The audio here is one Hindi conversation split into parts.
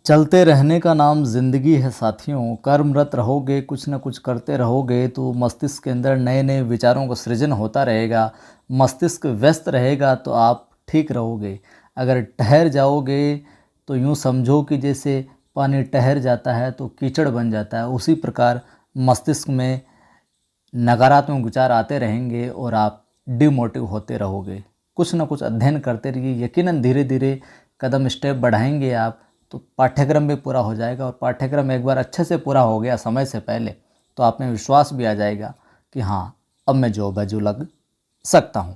चलते रहने का नाम जिंदगी है साथियों। कर्मरत रहोगे, कुछ न कुछ करते रहोगे तो मस्तिष्क के अंदर नए नए विचारों का सृजन होता रहेगा। मस्तिष्क व्यस्त रहेगा तो आप ठीक रहोगे। अगर ठहर जाओगे तो यूँ समझो कि जैसे पानी ठहर जाता है तो कीचड़ बन जाता है। उसी प्रकार मस्तिष्क में नकारात्मक विचार आते रहेंगे और आप डिमोटिव होते रहोगे। कुछ न कुछ अध्ययन करते रहिए, यकीनन धीरे धीरे कदम स्टेप बढ़ाएंगे आप तो पाठ्यक्रम भी पूरा हो जाएगा। और पाठ्यक्रम एक बार अच्छे से पूरा हो गया समय से पहले तो आप में विश्वास भी आ जाएगा कि हाँ, अब मैं जो बाजू लग सकता हूँ।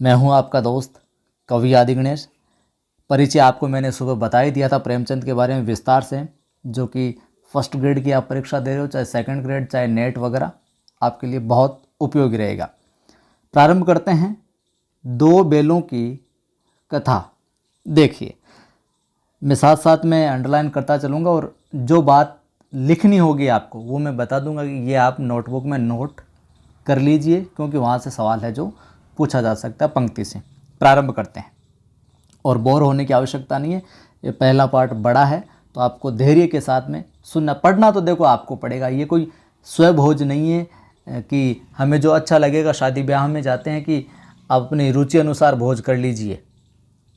मैं हूँ आपका दोस्त कवि आदि गणेश। परिचय आपको मैंने सुबह बता ही दिया था प्रेमचंद के बारे में विस्तार से, जो कि फर्स्ट ग्रेड की आप परीक्षा दे रहे हो, चाहे सेकंड ग्रेड, चाहे नेट वगैरह, आपके लिए बहुत उपयोगी रहेगा। प्रारंभ करते हैं दो बेलों की कथा। देखिए, मैं साथ साथ में अंडरलाइन करता चलूँगा और जो बात लिखनी होगी आपको वो मैं बता दूंगा कि ये आप नोटबुक में नोट कर लीजिए, क्योंकि वहाँ से सवाल है जो पूछा जा सकता है पंक्ति से। प्रारंभ करते हैं और बोर होने की आवश्यकता नहीं है। ये पहला पार्ट बड़ा है तो आपको धैर्य के साथ में सुनना। पढ़ना तो देखो आपको पड़ेगा, ये कोई स्वभोज नहीं है कि हमें जो अच्छा लगेगा, शादी ब्याह में जाते हैं कि आप अपनी रुचि अनुसार भोज कर लीजिए,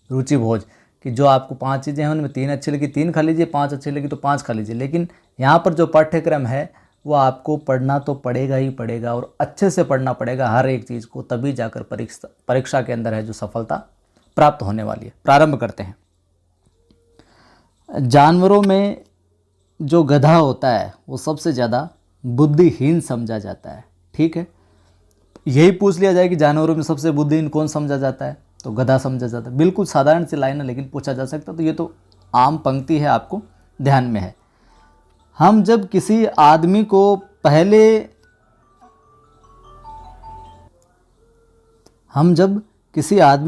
रुचि भोज, कि जो आपको 5 चीज़ें हैं उनमें 3 अच्छी लगी 3 खा लीजिए, 5 अच्छी लगी तो 5 खा लीजिए। लेकिन यहाँ पर जो पाठ्यक्रम है वो आपको पढ़ना तो पड़ेगा ही पड़ेगा और अच्छे से पढ़ना पड़ेगा हर एक चीज़ को, तभी जाकर परीक्षा के अंदर है जो सफलता प्राप्त होने वाली है। प्रारंभ करते हैं। जानवरों में जो गधा होता है वो सबसे ज़्यादा बुद्धिहीन समझा जाता है। ठीक है, यही पूछ लिया जाए कि जानवरों में सबसे बुद्धिहीन कौन समझा जाता है तो गधा समझा जाता है। बिल्कुल साधारण सी लाइन है लेकिन पूछा जा सकता है, तो ये तो आम पंक्ति है, आपको ध्यान में है। हम जब किसी आदमी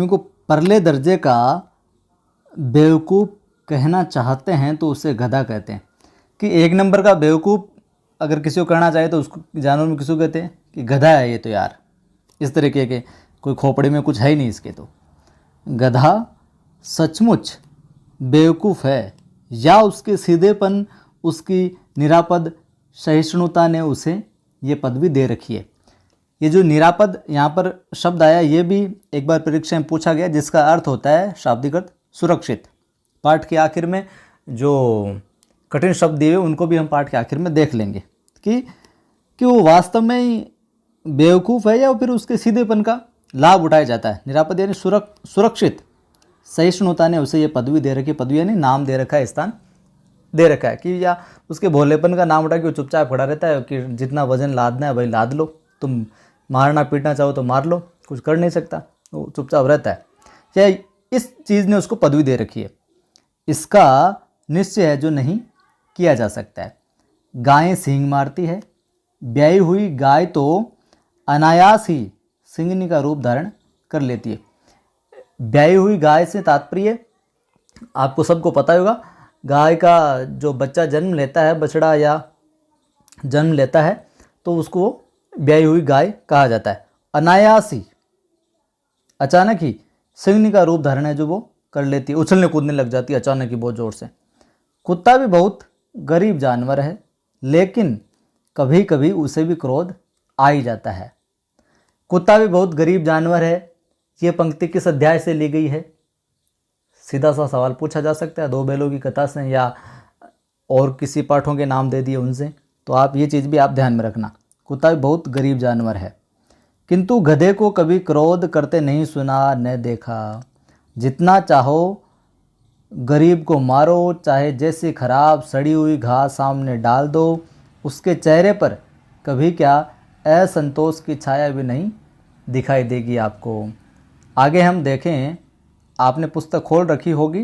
को परले दर्जे का बेवकूफ़ कहना चाहते हैं तो उसे गधा कहते हैं। कि एक नंबर का बेवकूफ़ अगर किसी को कहना चाहे तो उसको जानवर में किसी को कहते हैं कि गधा है ये तो यार, इस तरीके के, कोई खोपड़ी में कुछ है ही नहीं इसके। तो गधा सचमुच बेवकूफ़ है या उसके सीधेपन, उसकी निरापद सहिष्णुता ने उसे ये पदवी दे रखी है। ये जो निरापद यहाँ पर शब्द आया ये भी एक बार परीक्षा में पूछा गया, जिसका अर्थ होता है शाब्दिक अर्थ सुरक्षित। पाठ के आखिर में जो कठिन शब्द दिए हुए उनको भी हम पाठ के आखिर में देख लेंगे कि वो वास्तव में ही बेवकूफ़ है या फिर उसके सीधेपन का लाभ उठाया जाता है। निरापद यानी सुरक्षित, सहिष्णुता ने उसे ये पदवी दे रखी। पदवी यानी नाम दे रखा है, स्थान दे रखा है। कि या उसके भोलेपन का नाम उठा के वो चुपचाप खड़ा रहता है कि जितना वजन लादना है भाई लाद लो, तुम मारना पीटना चाहो तो मार लो, कुछ कर नहीं सकता, वो चुपचाप रहता है। या इस चीज़ ने उसको पदवी दे रखी है, इसका निश्चय है जो नहीं किया जा सकता है। गायें सींग मारती है, ब्याई हुई गाय तो अनायास ही सिंगनी का रूप धारण कर लेती है। ब्याई हुई गाय से तात्पर्य आपको सबको पता होगा, गाय का जो बच्चा जन्म लेता है, बछड़ा या जन्म लेता है, तो उसको ब्याई हुई गाय कहा जाता है। अनायास ही, अचानक ही सिंगनी का रूप धारण है जो वो कर लेती है, उछलने कूदने लग जाती है अचानक ही बहुत ज़ोर से। कुत्ता भी बहुत गरीब जानवर है, लेकिन कभी कभी उसे भी क्रोध आ ही जाता है। कुत्ता भी बहुत गरीब जानवर है, ये पंक्ति किस अध्याय से ली गई है? सीधा सा सवाल पूछा जा सकता है, दो बैलों की कथा से या और किसी पाठों के नाम दे दिए उनसे। तो आप ये चीज़ भी आप ध्यान में रखना, कुत्ता भी बहुत गरीब जानवर है। किंतु गधे को कभी क्रोध करते नहीं सुना न देखा। जितना चाहो गरीब को मारो, चाहे जैसी खराब सड़ी हुई घास सामने डाल दो, उसके चेहरे पर कभी क्या असंतोष की छाया भी नहीं दिखाई देगी आपको। आगे हम देखें, आपने पुस्तक खोल रखी होगी,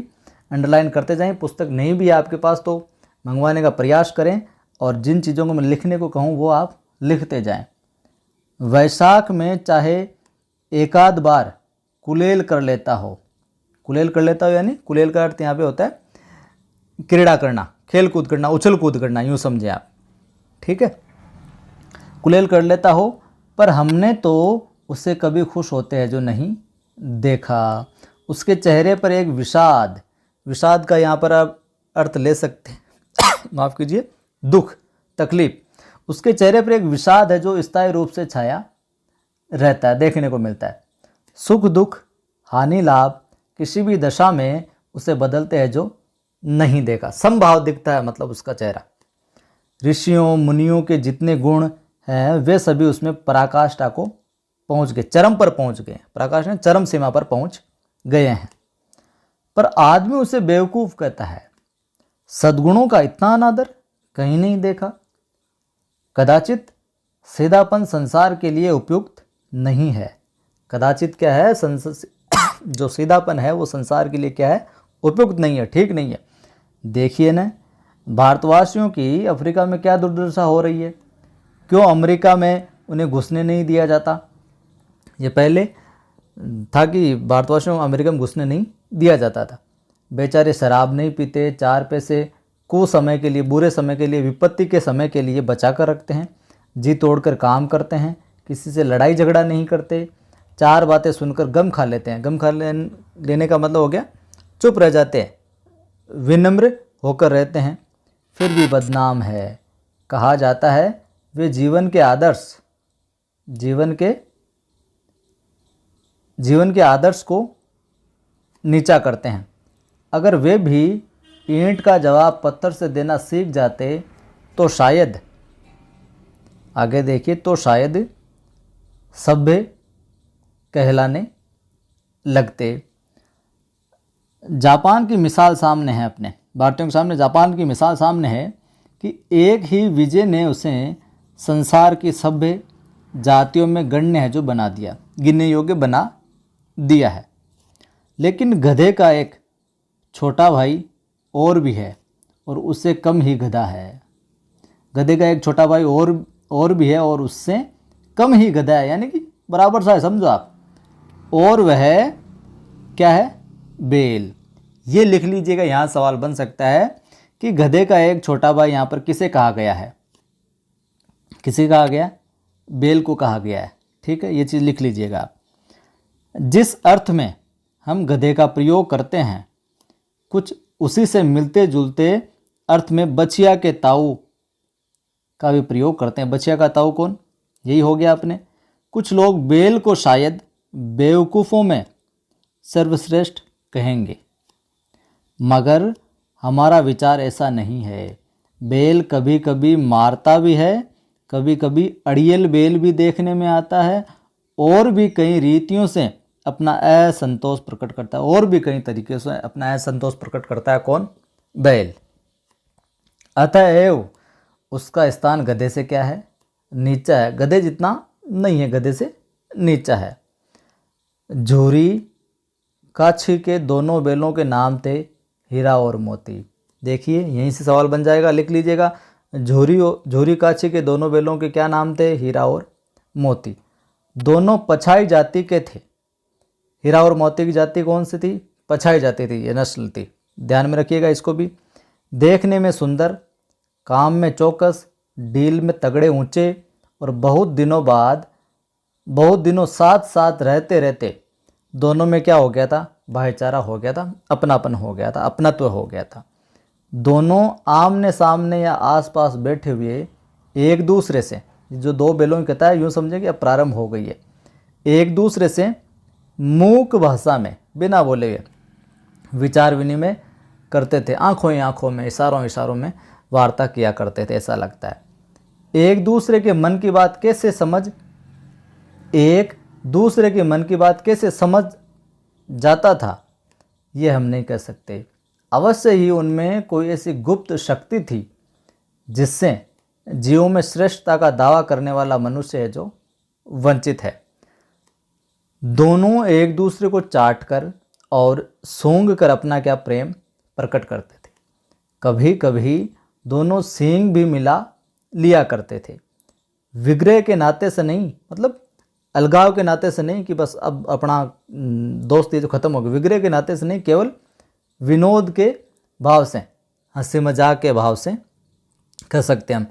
अंडरलाइन करते जाएं। पुस्तक नहीं भी है आपके पास तो मंगवाने का प्रयास करें, और जिन चीज़ों को मैं लिखने को कहूँ वो आप लिखते जाएं। वैशाख में चाहे एकाध बार कुलेल कर लेता हो, कुलेल कर लेता हो यानी कुलेल का अर्थ यहाँ पे होता है क्रीड़ा करना, खेल कूद करना, उछल कूद करना, यूँ समझे आप। ठीक है, कुलेल कर लेता हो, पर हमने तो उसे कभी खुश होते हैं जो नहीं देखा। उसके चेहरे पर एक विषाद, विषाद का यहाँ पर आप अर्थ ले सकते हैं। माफ़ कीजिए, दुख, तकलीफ। उसके चेहरे पर एक विषाद है जो स्थायी रूप से छाया रहता है, देखने को मिलता है। सुख दुख, हानि लाभ, किसी भी दशा में उसे बदलते हैं जो नहीं देखा। समभाव दिखता है मतलब उसका चेहरा। ऋषियों मुनियों के जितने गुण हैं वे सभी उसमें पराकाष्ठा को पहुंच गए, चरम पर पहुंच गए। पराकाष्ठा ने चरम सीमा पर पहुंच गए हैं। पर आदमी उसे बेवकूफ़ कहता है। सद्गुणों का इतना अनादर कहीं नहीं देखा। कदाचित सीधापन संसार के लिए उपयुक्त नहीं है। कदाचित क्या है, जो सीधापन है वो संसार के लिए क्या है, उपयुक्त नहीं है, ठीक नहीं है। देखिए ना, भारतवासियों की अफ्रीका में क्या दुर्दशा हो रही है। क्यों अमेरिका में उन्हें घुसने नहीं दिया जाता। ये पहले था कि भारतवासियों को अमेरिका में घुसने नहीं दिया जाता था। बेचारे शराब नहीं पीते, 4 पैसे कुसमय के लिए, बुरे समय के लिए, विपत्ति के समय के लिए बचा कर रखते हैं, जी तोड़कर काम करते हैं, किसी से लड़ाई झगड़ा नहीं करते, 4 बातें सुनकर गम खा लेते हैं। गम खा लेने का मतलब हो गया चुप रह जाते हैं, विनम्र होकर रहते हैं, फिर भी बदनाम है। कहा जाता है वे जीवन के आदर्श को नीचा करते हैं। अगर वे भी ईंट का जवाब पत्थर से देना सीख जाते तो शायद, आगे देखिए, तो शायद सभ्य कहलाने लगते। जापान की मिसाल सामने है, अपने भारतीयों के सामने जापान की मिसाल सामने है कि एक ही विजय ने उसे संसार की सभ्य जातियों में गण्य है जो बना दिया, गिनने योग्य बना दिया है। लेकिन गधे का एक छोटा भाई और भी है और उससे कम ही गधा है। गधे का एक छोटा भाई और भी है और उससे कम ही गधा है, यानी कि बराबर सा है, समझो आप। और वह क्या है, बेल। ये लिख लीजिएगा, यहाँ सवाल बन सकता है कि गधे का एक छोटा भाई यहाँ पर किसे कहा गया है, किसे कहा गया, बेल को कहा गया है। ठीक है, ये चीज़ लिख लीजिएगा आप। जिस अर्थ में हम गधे का प्रयोग करते हैं कुछ उसी से मिलते जुलते अर्थ में बछिया के ताऊ का भी प्रयोग करते हैं। बछिया का ताऊ कौन, यही हो गया अपने। कुछ लोग बेल को शायद बेवकूफ़ों में सर्वश्रेष्ठ कहेंगे, मगर हमारा विचार ऐसा नहीं है। बेल कभी कभी मारता भी है, कभी कभी अड़ियल बेल भी देखने में आता है, और भी कई रीतियों से अपना असंतोष प्रकट करता है, और भी कई तरीके से अपना असंतोष प्रकट करता है। कौन, बैल। अतएव उसका स्थान गधे से क्या है, नीचा है। गधे जितना नहीं है, गधे से नीचा है। झूरी काछी के दोनों बैलों के नाम थे हीरा और मोती। देखिए यहीं से सवाल बन जाएगा, लिख लीजिएगा। झूरी काछी के दोनों बैलों के क्या नाम थे, हीरा और मोती। दोनों पछाई जाति के थे। हीरा और मोती की जाति कौन सी थी, पछाई जाति थी, ये नस्ल थी, ध्यान में रखिएगा इसको भी। देखने में सुंदर, काम में चौकस, डील में तगड़े ऊंचे, और बहुत दिनों साथ साथ रहते रहते दोनों में क्या हो गया था, भाईचारा हो गया था, अपनापन हो गया था, अपनत्व हो गया था। दोनों आमने सामने या आसपास बैठे हुए एक दूसरे से, जो दो बैलों की कथा है यूँ समझे कि अब प्रारंभ हो गई है, एक दूसरे से मूक भाषा में बिना बोले हुए विचार विनिमय करते थे। आंखों ही आंखों में, इशारों में वार्ता किया करते थे, ऐसा लगता है। एक दूसरे के मन की बात कैसे समझ जाता था, ये हम नहीं कह सकते। अवश्य ही उनमें कोई ऐसी गुप्त शक्ति थी जिससे जीवों में श्रेष्ठता का दावा करने वाला मनुष्य है जो वंचित है। दोनों एक दूसरे को चाट कर और सूंघ कर अपना क्या प्रेम प्रकट करते थे। कभी कभी दोनों सींग भी मिला लिया करते थे। विग्रह के नाते से नहीं, मतलब अलगाव के नाते से नहीं कि बस अब अपना दोस्ती जो ख़त्म हो गई, विग्रह के नाते से नहीं, केवल विनोद के भाव से, हंसी मजाक के भाव से कह सकते हैं हम,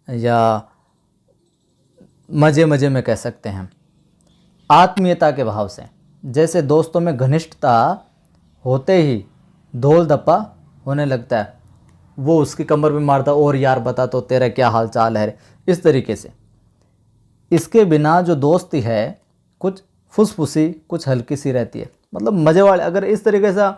या मज़े में कह सकते हैं, आत्मीयता के भाव से। जैसे दोस्तों में घनिष्ठता होते ही धोल धप्पा होने लगता है, वो उसकी कमर पे मारता, और यार बता तो तेरा क्या हाल चाल है, इस तरीके से। इसके बिना जो दोस्ती है कुछ फुसफुसी, कुछ हल्की सी रहती है, मतलब मज़े वाले। अगर इस तरीके से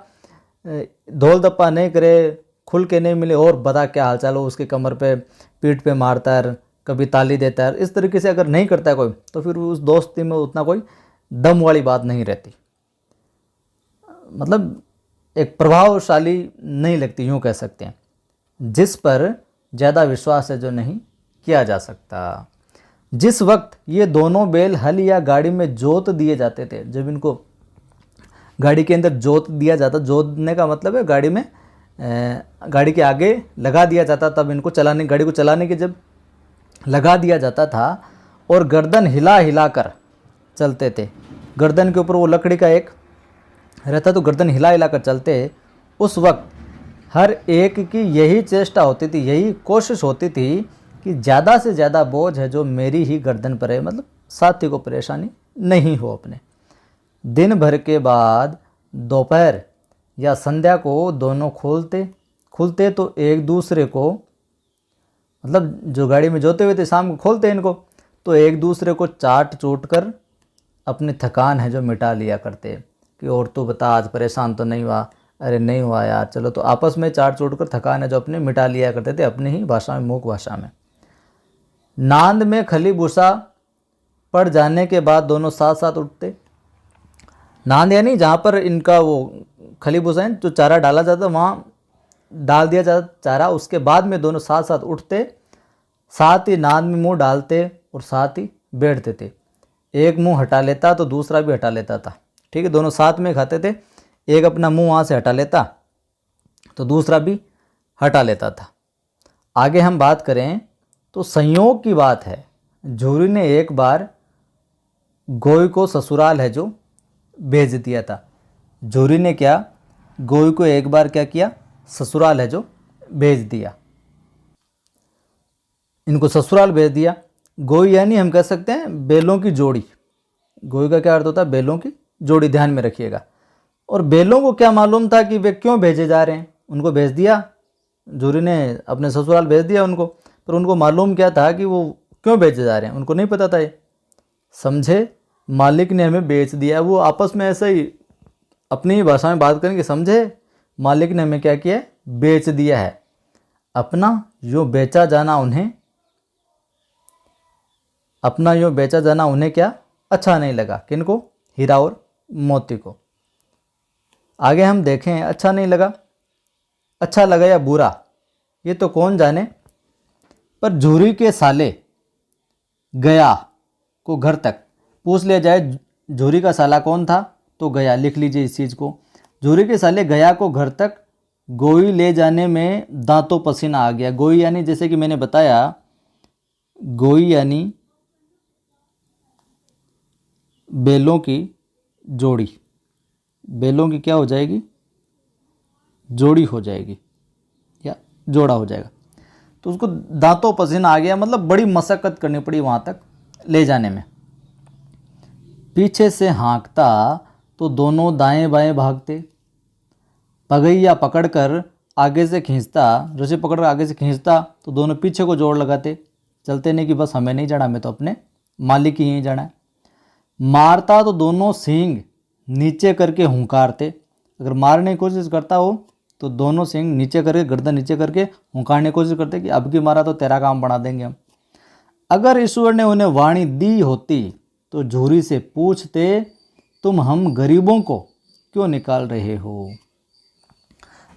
धोल धप्पा नहीं करे, खुल के नहीं मिले और बता क्या हाल चाल हो, उसके कमर पे पीठ पे मारता है, कभी ताली देता है, इस तरीके से अगर नहीं करता है कोई, तो फिर उस दोस्ती में उतना कोई दम वाली बात नहीं रहती, मतलब एक प्रभावशाली नहीं लगती, यूँ कह सकते हैं। जिस पर ज़्यादा विश्वास है जो नहीं किया जा सकता। जिस वक्त ये दोनों बैल हल या गाड़ी में जोत दिए जाते थे, जब इनको गाड़ी के अंदर जोत दिया जाता, जोतने का मतलब है गाड़ी में गाड़ी के आगे लगा दिया जाता, तब इनको चलाने, गाड़ी को चलाने के जब लगा दिया जाता था, और गर्दन हिला हिला कर चलते थे, गर्दन के ऊपर वो लकड़ी का एक रहता तो गर्दन हिला हिला कर चलते, उस वक्त हर एक की यही चेष्टा होती थी, यही कोशिश होती थी कि ज़्यादा से ज़्यादा बोझ है जो मेरी ही गर्दन पर है, मतलब साथी को परेशानी नहीं हो अपने। दिन भर के बाद दोपहर या संध्या को दोनों खुलते तो एक दूसरे को, मतलब जो गाड़ी में जोते हुए थे शाम को खोलते इनको, तो एक दूसरे को चाट चूट कर अपनी थकान है जो मिटा लिया करते, कि और तू बता आज परेशान तो नहीं हुआ, अरे नहीं हुआ यार चलो, तो आपस में चाट चूट कर थकान है जो अपने मिटा लिया करते थे, अपनी ही भाषा में, मूक भाषा में। नांद में खली भूसा पड़ जाने के बाद दोनों साथ साथ उठते। नांद यानी जहाँ पर इनका वो खली भूसा है जो चारा डाला जाता, वहाँ डाल दिया जाता चारा, उसके बाद में दोनों साथ साथ उठते, साथ ही नांद में मुंह डालते और साथ ही बैठते थे। एक मुंह हटा लेता तो दूसरा भी हटा लेता था, ठीक है, दोनों साथ में खाते थे, एक अपना मुंह वहाँ से हटा लेता तो दूसरा भी हटा लेता था। आगे हम बात करें तो संयोग की बात है, झूरी ने एक बार गोई को ससुराल है जो भेज दिया था। झूरी ने क्या, गोई को एक बार क्या किया, ससुराल है जो भेज दिया, इनको ससुराल भेज दिया। गोई यानी हम कह सकते हैं बैलों की जोड़ी, गोई का क्या अर्थ होता है, बैलों की जोड़ी, ध्यान में रखिएगा। और बैलों को क्या मालूम था कि वे क्यों भेजे जा रहे हैं, उनको भेज दिया, झूरी ने अपने ससुराल भेज दिया उनको, पर उनको मालूम क्या था कि वो क्यों भेजे जा रहे हैं, उनको नहीं पता था ये। समझे, मालिक ने हमें बेच दिया, वो आपस में ऐसे ही अपनी ही भाषा में बात करेंगे, समझे मालिक ने हमें क्या किया है, बेच दिया है। अपना यूँ बेचा जाना उन्हें, अपना यूँ बेचा जाना उन्हें क्या अच्छा नहीं लगा, किनको, हीरा और मोती को। आगे हम देखें, अच्छा नहीं लगा, अच्छा लगा या बुरा ये तो कौन जाने, पर झूरी के साले गया को घर तक पूछ लिया जाए, झूरी का साला कौन था, तो गया, लिख लीजिए इस चीज़ को। झूरी के साले गया को घर तक गोई ले जाने में दांतों पसीना आ गया। गोई यानी जैसे कि मैंने बताया, गोई यानी बैलों की जोड़ी, बैलों की क्या हो जाएगी, जोड़ी हो जाएगी या जोड़ा हो जाएगा, तो उसको दांतों पसीना आ गया, मतलब बड़ी मशक्कत करनी पड़ी वहाँ तक ले जाने में। पीछे से हाँकता तो दोनों दाएं बाएं भागते, पगैया पकड़कर आगे से खींचता, रस्सी पकड़कर आगे से खींचता तो दोनों पीछे को जोड़ लगाते, चलते नहीं कि बस हमें नहीं जाना, हमें तो अपने मालिक ही यहीं जाना है। मारता तो दोनों सींग नीचे करके हुंकारते, अगर मारने की कोशिश करता हो तो दोनों सींग नीचे करके, गर्दन नीचे करके हुंकारने की कोशिश करते कि अब की मारा तो तेरा काम बना देंगे हम। अगर ईश्वर ने उन्हें वाणी दी होती तो झूरी से पूछते, तुम हम गरीबों को क्यों निकाल रहे हो।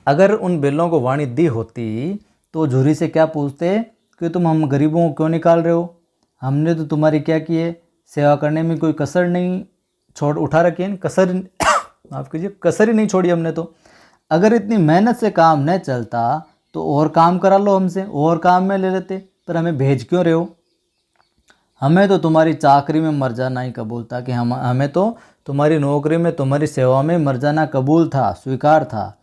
अगर उन बैलों को वाणी दी होती तो झूरी से क्या पूछते कि तुम हम गरीबों को क्यों निकाल रहे हो, हमने तो तुम्हारी क्या की है, सेवा करने में कोई कसर नहीं छोड़ उठा रखी है, कसर माफ़ कीजिए, कसर ही नहीं छोड़ी हमने तो। अगर इतनी मेहनत से काम न चलता तो और काम करा लो हमसे, और काम में ले लेते, पर हमें भेज क्यों रहे हो। हमें तो तुम्हारी चाकरी में मर जाना ही कबूल था, कि हमें तो तुम्हारी नौकरी में, तुम्हारी सेवा में मर जाना कबूल था, स्वीकार था।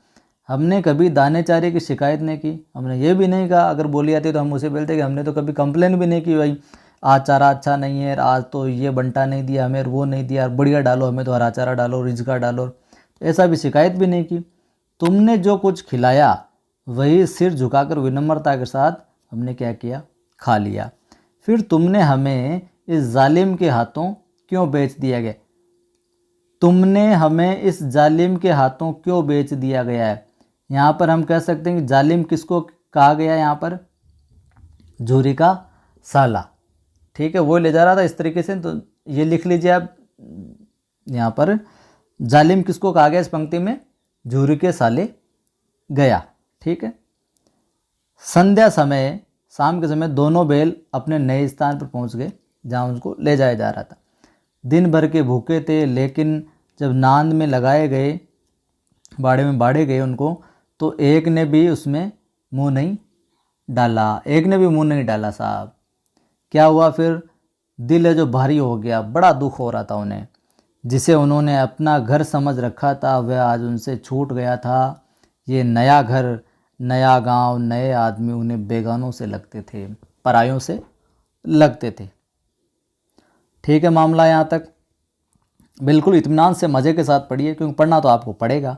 हमने कभी दाने चारे की शिकायत नहीं की, हमने ये भी नहीं कहा, अगर बोली आती तो हम उसे बोलते कि हमने तो कभी कंप्लेन भी नहीं की, भाई आज चारा अच्छा नहीं है, आज तो ये बंटा नहीं दिया हमें, वो नहीं दिया, बढ़िया डालो, हमें तो हरा चारा डालो, रिजका डालो, ऐसा भी शिकायत भी नहीं की। तुमने जो कुछ खिलाया वही सिर झुकाकर विनम्रता के साथ हमने क्या किया, खा लिया। फिर तुमने हमें इस जालिम के हाथों क्यों बेच दिया गया? तुमने हमें इस जालिम के हाथों क्यों बेच दिया गया है? यहाँ पर हम कह सकते हैं कि जालिम किसको कहा गया है? यहाँ पर झूरी का साला, ठीक है, वो ले जा रहा था इस तरीके से। तो ये लिख लीजिए आप, यहाँ पर जालिम किसको कहा गया इस पंक्ति में? झूरी के साले गया, ठीक है। संध्या समय, शाम के समय दोनों बैल अपने नए स्थान पर पहुंच गए जहां उनको ले जाया जा रहा था। दिन भर के भूखे थे, लेकिन जब नांद में लगाए गए, बाड़े में बाड़े गए उनको, तो एक ने भी उसमें मुंह नहीं डाला। एक ने भी मुंह नहीं डाला साहब। क्या हुआ फिर? दिल है जो भारी हो गया, बड़ा दुख हो रहा था उन्हें। जिसे उन्होंने अपना घर समझ रखा था वह आज उनसे छूट गया था। ये नया घर, नया गांव, नए आदमी उन्हें बेगानों से लगते थे, परायों से लगते थे। ठीक है, मामला यहाँ तक बिल्कुल इत्मीनान से मज़े के साथ पढ़िए, क्योंकि पढ़ना तो आपको पड़ेगा।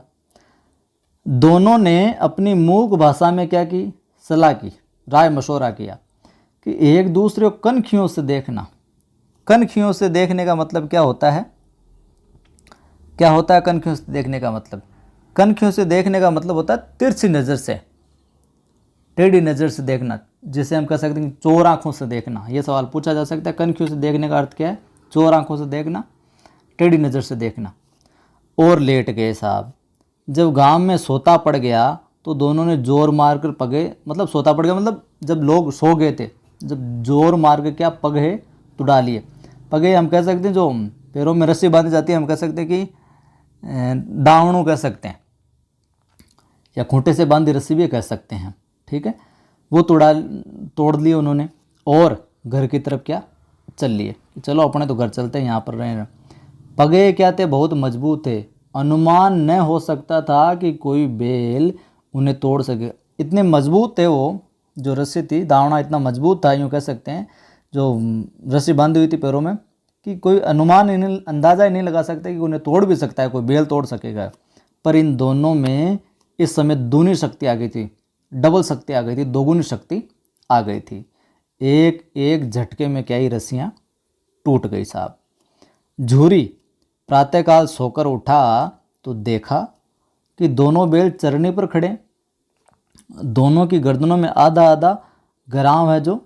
दोनों ने अपनी मूक भाषा में क्या की? सलाह की, राय मशवरा किया कि एक दूसरे को कनखियों से देखना। कनखियों से देखने का मतलब क्या होता है? क्या होता है कनखियों से देखने का मतलब? कनखियों से देखने का मतलब होता है तिरछी नज़र से, टेढ़ी नज़र से देखना, जिसे हम कह सकते हैं चोर आँखों से देखना। ये सवाल पूछा जा सकता है, कनखियों से देखने का अर्थ क्या है? चोर आँखों से देखना, टेढ़ी नज़र से देखना। और लेट गए साहब। जब गांव में सोता पड़ गया तो दोनों ने जोर मार कर पगे, मतलब सोता पड़ गया मतलब जब लोग सो गए थे, जब जोर मार के क्या पगे तुड़ा लिए। पगे हम कह सकते हैं जो पैरों में रस्सी बांधी जाती है, हम कह सकते हैं कि दावणों कह सकते हैं, या खूंटे से बांधी रस्सी भी कह सकते हैं, ठीक है। वो तोड़ लिए उन्होंने और घर की तरफ क्या चल लिए। चलो अपने तो घर चलते हैं, यहाँ पर रहे। पगे क्या थे? बहुत मजबूत थे। अनुमान न हो सकता था कि कोई बैल उन्हें तोड़ सके। इतने मजबूत थे वो, जो रस्सी थी, दावना इतना मजबूत था, यूँ कह सकते हैं, जो रस्सी बांधी हुई थी पैरों में, कि कोई अनुमान ही अंदाज़ा ही नहीं लगा सकता कि उन्हें तोड़ भी सकता है, कोई बैल तोड़ सकेगा। पर इन दोनों में इस समय दूनी शक्ति आ गई थी, डबल शक्ति आ गई थी, दोगुनी शक्ति आ गई थी। एक एक झटके में क्या ही रस्सियाँ टूट गई साहब। झूरी प्रातःकाल सोकर उठा तो देखा कि दोनों बैल चरनी पर खड़े। दोनों की गर्दनों में आधा आधा गराव है जो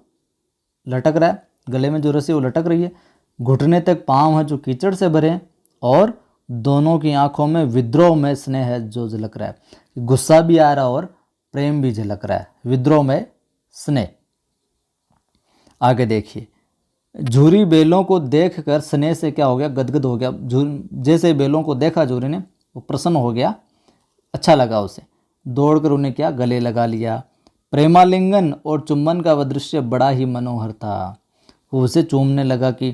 लटक रहा है, गले में जो रस्सी वो लटक रही है। घुटने तक पांव है जो कीचड़ से भरे हैं, और दोनों की आंखों में विद्रोह में स्नेह है जो झलक रहा है। गुस्सा भी आ रहा और प्रेम भी झलक रहा है, विद्रोह में स्नेह। आगे देखिए, झूरी बैलों को देखकर स्नेह से क्या हो गया? गदगद हो गया। जैसे बैलों को देखा झूरी ने, वो प्रसन्न हो गया, अच्छा लगा उसे। दौड़कर उन्हें क्या गले लगा लिया। प्रेमालिंगन और चुम्बन का वह दृश्य बड़ा ही मनोहर था। वो उसे चूमने लगा कि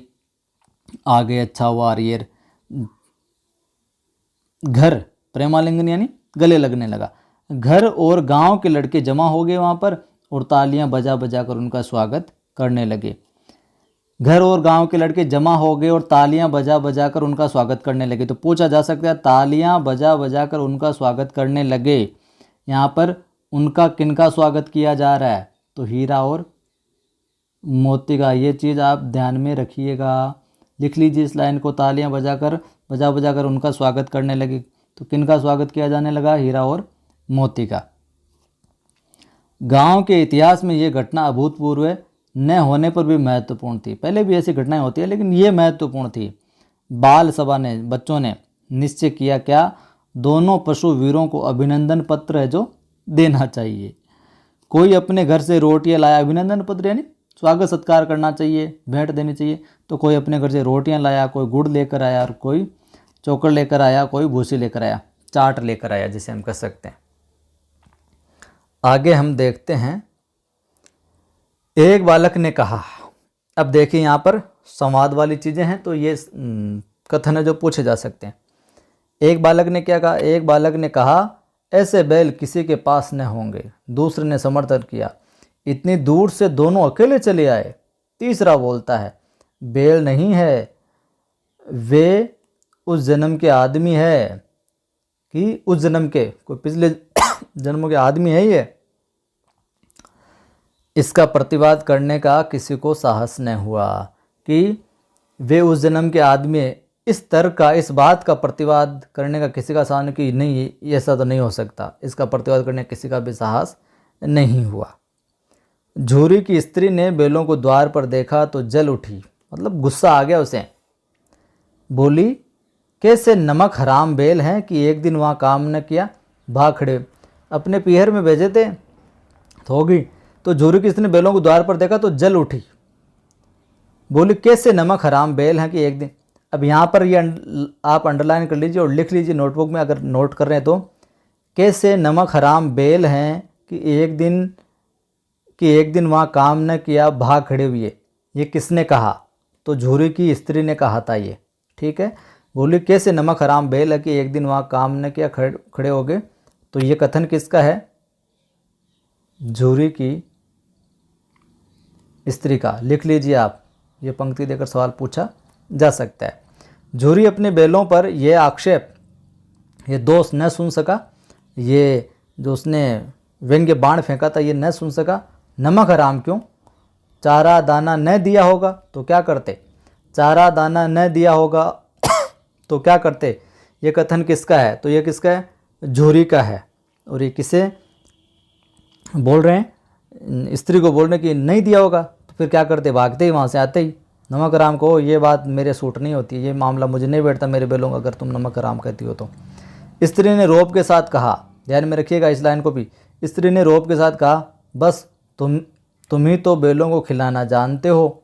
आगे अच्छा हुआ आर्यर। घर, प्रेमालिंगन यानी गले लगने लगा। घर और गांव के लड़के जमा हो गए वहाँ पर, और तालियां बजा बजा कर उनका स्वागत करने लगे। घर और गांव के लड़के जमा हो गए और तालियां बजा बजा कर उनका स्वागत करने लगे। तो पूछा जा सकता है, तालियां बजा बजा कर उनका स्वागत करने लगे, यहाँ पर उनका किनका स्वागत किया जा रहा है? तो हीरा और मोती का। ये चीज़ आप ध्यान में रखिएगा, लिख लीजिए इस लाइन को। तालियां बजा बजा कर उनका स्वागत करने लगे, तो किनका स्वागत किया जाने लगा? हीरा और मोती का। गांव के इतिहास में ये घटना अभूतपूर्व है, न होने पर भी महत्वपूर्ण थी। पहले भी ऐसी घटनाएं होती है, लेकिन ये महत्वपूर्ण थी। बाल सभा ने, बच्चों ने निश्चय किया क्या? दोनों पशु वीरों को अभिनंदन पत्र है जो देना चाहिए। कोई अपने घर से रोटियां लाया, अभिनंदन पत्र यानी स्वागत सत्कार करना चाहिए, भेंट देनी चाहिए। तो कोई अपने घर से रोटियां लाया, कोई गुड़ लेकर आया, और कोई चोकर लेकर आया, कोई भूसी लेकर आया, चाट लेकर आया, जिसे हम कह सकते हैं। आगे हम देखते हैं, एक बालक ने कहा। अब देखिए यहाँ पर संवाद वाली चीज़ें हैं, तो ये कथन है जो पूछे जा सकते हैं। एक बालक ने क्या कहा? एक बालक ने कहा, ऐसे बैल किसी के पास न होंगे। दूसरे ने समर्थन किया, इतनी दूर से दोनों अकेले चले आए। तीसरा बोलता है, बैल नहीं है, वे उस जन्म के आदमी है। कि उस जन्म के, कोई पिछले जन्मों के आदमी है ये, इसका प्रतिवाद करने का किसी को साहस न हुआ कि वे उस जन्म के आदमी हैं। इस तर्क का, इस बात का प्रतिवाद करने का किसी का साहस कि नहीं, ऐसा तो नहीं हो सकता, इसका प्रतिवाद करने का किसी का भी साहस नहीं हुआ। झूरी की स्त्री ने बेलों को द्वार पर देखा तो जल उठी, मतलब गुस्सा आ गया उसे। बोली, कैसे नमक हराम बेल हैं कि एक दिन वहाँ काम न किया, भाग खड़े। अपने पीहर में भेजे थे तो होगी। तो झूरी की स्त्री ने बेलों को द्वार पर देखा तो जल उठी। बोली, कैसे नमक हराम बेल हैं कि एक दिन। अब यहाँ पर ये आप अंडरलाइन कर लीजिए और लिख लीजिए नोटबुक में, अगर नोट कर रहे हैं तो। कैसे नमक हराम बेल हैं कि एक दिन वहाँ काम न किया, भाग खड़े हुए। ये किसने कहा? तो झूरी की स्त्री ने कहा था ये, ठीक है। बोली, कैसे नमक हराम बेल है कि एक दिन वहाँ काम न किया, खड़े हो गए। तो ये कथन किसका है? झूरी की स्त्री का। लिख लीजिए आप, ये पंक्ति देकर सवाल पूछा जा सकता है। झूरी अपने बेलों पर यह आक्षेप, ये दोष न सुन सका, ये जो उसने व्यंग्य बाण फेंका था ये न सुन सका। नमक हराम क्यों? चारा दाना न दिया होगा तो क्या करते? चारा दाना न दिया होगा तो क्या करते? ये कथन किसका है? तो ये किसका है? झूरी का है। और ये किसे बोल रहे हैं? स्त्री को बोल रहे कि नहीं दिया होगा तो फिर क्या करते? भागते ही वहाँ से, आते ही। नमक हराम को ये बात मेरे सूट नहीं होती, ये मामला मुझे नहीं बैठता मेरे बेलों का, अगर तुम नमक हराम कहती हो तो। स्त्री ने रोब के साथ कहा, ध्यान में रखिएगा इस लाइन को भी। स्त्री ने रोब के साथ कहा, बस तुम ही तो बेलों को खिलाना जानते हो,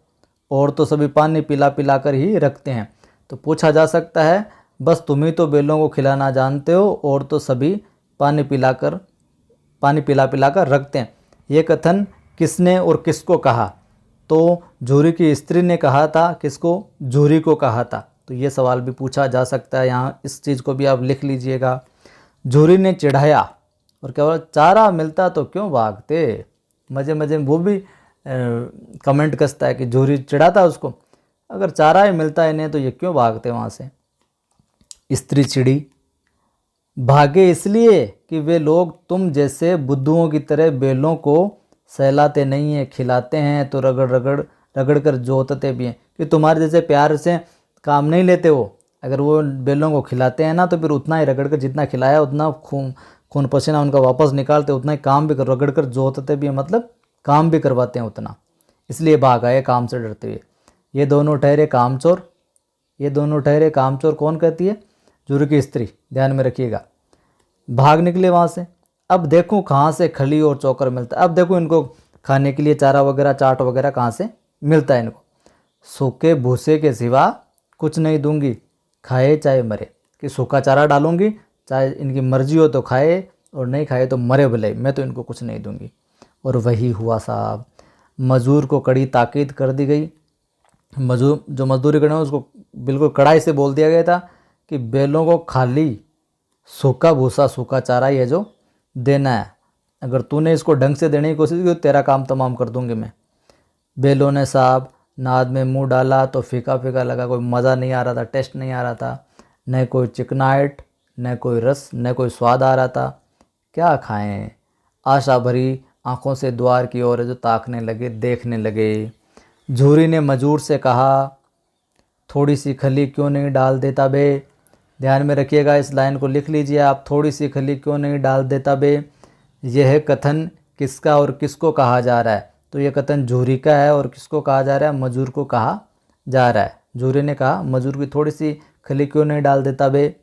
और तो सभी पानी पिला पिला कर ही रखते हैं। तो पूछा जा सकता है, बस तुम ही तो बेलों को खिलाना जानते हो और तो सभी पानी पिला पिला कर रखते हैं। ये कथन किसने और किसको कहा? तो झूरी की स्त्री ने कहा था। किसको? झूरी को कहा था। तो ये सवाल भी पूछा जा सकता है यहाँ, इस चीज़ को भी आप लिख लीजिएगा। झूरी ने चिढ़ाया और क्या बोला? चारा मिलता तो क्यों भागते। मज़े मज़े में वो भी कमेंट कसता है कि झूरी चिढ़ाता उसको, अगर चारा ही मिलता है इन्हें तो ये क्यों भागते वहाँ से। स्त्री चिड़ी, भागे इसलिए कि वे लोग तुम जैसे बुद्धुओं की तरह बेलों को सहलाते नहीं हैं, खिलाते हैं तो रगड़ कर जोतते भी हैं। कि तुम्हारे जैसे प्यार से काम नहीं लेते वो, अगर वो बेलों को खिलाते हैं ना तो फिर उतना ही रगड़ कर, जितना खिलाया उतना खून पसीना उनका वापस निकालते, उतना ही काम भी रगड़ कर जोतते भी हैं, मतलब काम भी करवाते हैं उतना। इसलिए भाग आए काम से डरते हुए। ये दोनों ठहरे कामचोर। ये दोनों ठहरे कामचोर कौन कहती है? झूरी की स्त्री, ध्यान में रखिएगा। भाग निकले वहाँ से। अब देखो कहाँ से खली और चोकर मिलता है। अब देखो इनको खाने के लिए चारा वगैरह, चाट वगैरह कहाँ से मिलता है इनको। सूखे भूसे के सिवा कुछ नहीं दूंगी, खाए चाहे मरे। कि सूखा चारा डालूंगी, चाहे इनकी मर्जी हो तो खाए और नहीं खाए तो मरे भले, मैं तो इनको कुछ नहीं दूंगी। और वही हुआ साहब। मजदूर को कड़ी ताकीद कर दी गई। जो मजदूरी करने उसको बिल्कुल कड़ाई से बोल दिया गया था कि बेलों को खाली सूखा भूसा, सूखा चारा ही है जो देना है। अगर तूने इसको ढंग से देने की कोशिश की तो तेरा काम तमाम कर दूंगी मैं। बेलों ने साहब नाद में मुंह डाला तो फीका फीका लगा, कोई मज़ा नहीं आ रहा था, टेस्ट नहीं आ रहा था, न कोई चिकनाहट, न कोई रस, न कोई स्वाद आ रहा था। क्या खाएं? आशा भरी आंखों से द्वार की ओर जो ताकने लगे, देखने लगे। झूरी ने मजूर से कहा, थोड़ी सी खली क्यों नहीं डाल देता बे। ध्यान में रखिएगा, इस लाइन को लिख लीजिए आप, थोड़ी सी खली क्यों नहीं डाल देता बे। यह कथन किसका और किसको कहा जा रहा है? तो यह कथन झूरी का है और किसको कहा जा रहा है? मजूर को कहा जा रहा है। झूरी ने कहा, मजूर की थोड़ी सी खली क्यों नहीं डाल देता बे।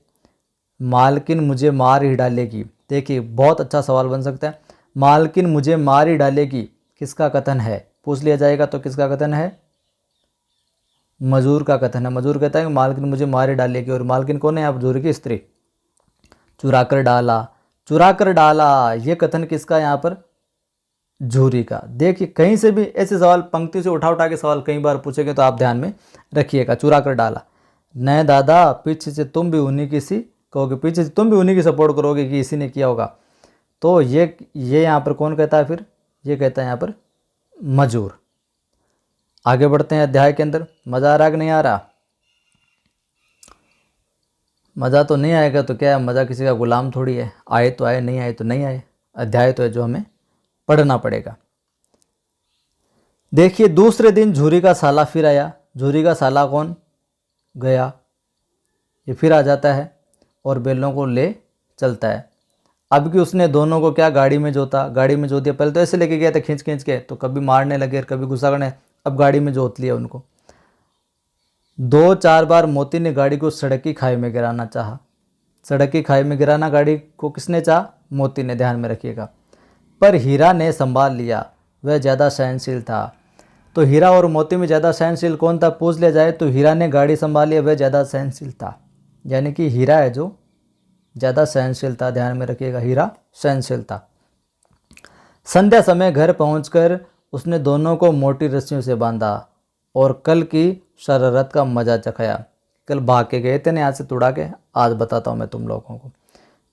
मालकिन मुझे मार ही डालेगी। देखिए बहुत अच्छा सवाल बन सकता है। मालकिन मुझे मार ही डालेगी किसका कथन है? पूछ लिया जाएगा तो किसका कथन है? मजूर का कथन है। मजूर कहता है कि मालकिन मुझे मार ही डालेगी। और मालकिन कौन है? आप झूरी की स्त्री। चुरा कर डाला, चुरा कर डाला, ये कथन किसका यहाँ पर? झूरी का। देखिए कहीं से भी ऐसे सवाल पंक्ति से उठा के सवाल कई बार पूछेंगे तो आप ध्यान में रखिएगा। चुरा कर डाला। न दादा, पीछे से तुम भी उन्हीं की सी कहोगे, पीछे से तुम भी उन्हीं की सपोर्ट करोगे कि इसी ने किया होगा। तो ये यहाँ पर कौन कहता है फिर? ये कहता है यहाँ पर मजूर। आगे बढ़ते हैं अध्याय के अंदर। मज़ा आ रहा कि नहीं आ रहा? मज़ा तो नहीं आएगा तो क्या है, मज़ा किसी का गुलाम थोड़ी है। आए तो आए, नहीं आए तो नहीं आए। अध्याय तो है जो हमें पढ़ना पड़ेगा। देखिए दूसरे दिन झूरी का साला फिर आया। झूरी का साला कौन? गया। ये फिर आ जाता है और बैलों को ले चलता है। अब कि उसने दोनों को क्या गाड़ी में जोता, गाड़ी में जोत दिया। पहले तो ऐसे लेके गया था खींच खींच के, तो कभी मारने लगे कभी गुस्सा करने, अब गाड़ी में जोत लिया उनको। 2-4 बार मोती ने गाड़ी को सड़क की खाई में गिराना चाहा। सड़क की खाई में गिराना गाड़ी को किसने चाहा? मोती ने, ध्यान में रखिएगा। पर हीरा ने संभाल लिया, वह ज़्यादा सहनशील था। तो हीरा और मोती में ज़्यादा सहनशील कौन था पूछ लिया जाए तो हीरा ने गाड़ी संभाल लिया, वह ज़्यादा सहनशील था। यानी कि हीरा है जो ज़्यादा सहनशील था, ध्यान में रखिएगा, हीरा सहनशील था। संध्या समय घर पहुंचकर उसने दोनों को मोटी रस्सियों से बांधा और कल की शरारत का मजा चखाया। कल भाग के गए थे ना यहाँ से तुड़ा के, आज बताता हूँ मैं तुम लोगों को।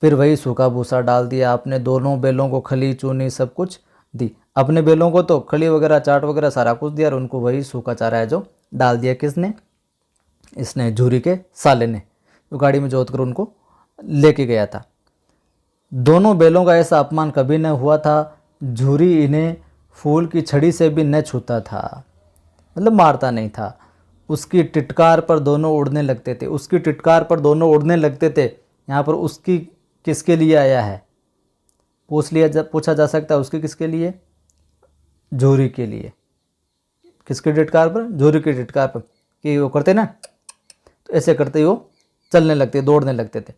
फिर वही सूखा भूसा डाल दिया, अपने दोनों बैलों को खली चूनी सब कुछ दी। अपने बैलों को तो खली वगैरह चाट वगैरह सारा कुछ दिया और उनको वही सूखा चारा है जो डाल दिया। किसने? इसने, झूरी के साले ने, तो गाड़ी में जोत कर उनको लेके गया था। दोनों बैलों का ऐसा अपमान कभी न हुआ था। झूरी इन्हें फूल की छड़ी से भी न छूता था, मतलब मारता नहीं था। उसकी टिटकार पर दोनों उड़ने लगते थे, उसकी टिटकार पर दोनों उड़ने लगते थे। यहाँ पर उसकी किसके लिए आया है पूछा जा सकता है। उसकी किसके लिए? झूरी के लिए। किसकी टिटकार पर? झूरी की टिटकार पर। कि वो करते ना, तो ऐसे करते ही वो चलने लगते, दौड़ने लगते थे।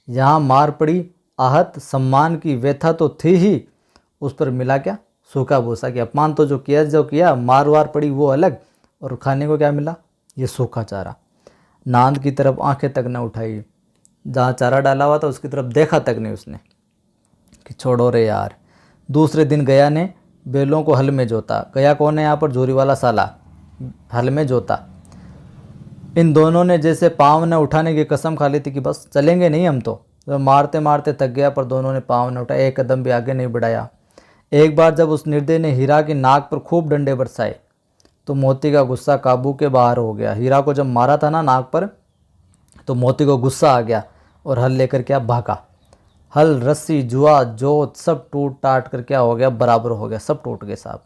यहाँ मार पड़ी, आहत, सम्मान की व्यथा तो थी ही, उस पर मिला क्या? सूखा भूसा। कि अपमान तो जो किया मार वार पड़ी वो अलग, और खाने को क्या मिला? ये सूखा चारा। नांद की तरफ आंखें तक न उठाई, जहाँ चारा डाला हुआ था उसकी तरफ देखा तक नहीं उसने, कि छोड़ो रे यार। दूसरे दिन गया ने बैलों को हल में जोता। गया कौन है यहाँ पर? झूरी वाला साला, हल में जोता। इन दोनों ने जैसे पाँव न उठाने की कसम खा ली थी कि बस चलेंगे नहीं हम तो मारते मारते थक गया, पर दोनों ने पाँव न उठाया, एक कदम भी आगे नहीं बढ़ाया। एक बार जब उस निर्दय ने हीरा की नाक पर खूब डंडे बरसाए तो मोती का गुस्सा काबू के बाहर हो गया। हीरा को जब मारा था ना नाक पर, तो मोती को गुस्सा आ गया और हल लेकर क्या भागा। हल, रस्सी, जुआ, जोत सब टूट टाट कर क्या हो गया? बराबर हो गया, सब टूट गए साहब।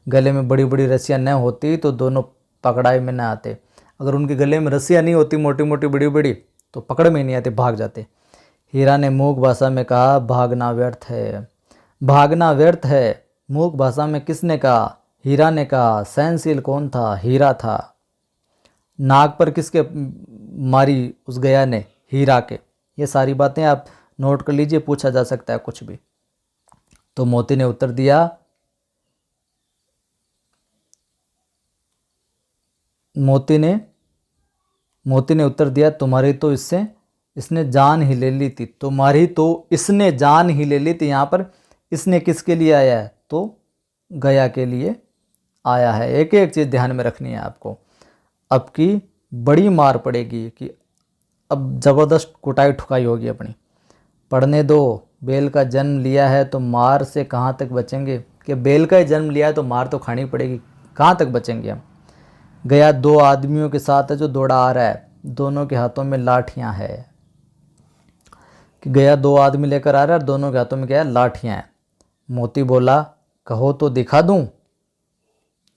गले में बड़ी बड़ी रस्सियाँ न होती तो दोनों पकड़ाई में न आते। अगर उनके गले में रस्सियाँ नहीं होती मोटी मोटी बड़ी बड़ी तो पकड़ में नहीं आते, भाग जाते। हीरा ने मूक भाषा में कहा, भागना व्यर्थ है, भागना व्यर्थ है। मूक भाषा में किसने कहा? हीरा ने कहा। सहनशील कौन था? हीरा था। नाक पर किसके मारी? उस गया ने, हीरा के। ये सारी बातें आप नोट कर लीजिए, पूछा जा सकता है कुछ भी। तो मोती ने उत्तर दिया, मोती ने उत्तर दिया, तुम्हारी तो इसने जान ही ले ली थी। तुम्हारी तो इसने जान ही ले ली थी। यहाँ पर इसने किसके लिए आया है? तो गया के लिए आया है। एक एक चीज़ ध्यान में रखनी है आपको। अब की बड़ी मार पड़ेगी, कि अब ज़बरदस्त कुटाई ठुकाई होगी अपनी। पढ़ने दो, बेल का जन्म लिया है तो मार से कहाँ तक बचेंगे? कि बेल का ही जन्म लिया है तो मार तो खानी पड़ेगी, कहाँ तक बचेंगे हम? गया 2 आदमियों के साथ है जो दौड़ा आ रहा है, दोनों के हाथों में लाठियाँ है। कि गया 2 आदमी लेकर आ रहा है, दोनों के हाथों में क्या है? लाठियाँ हैं। मोती बोला, कहो तो दिखा दूँ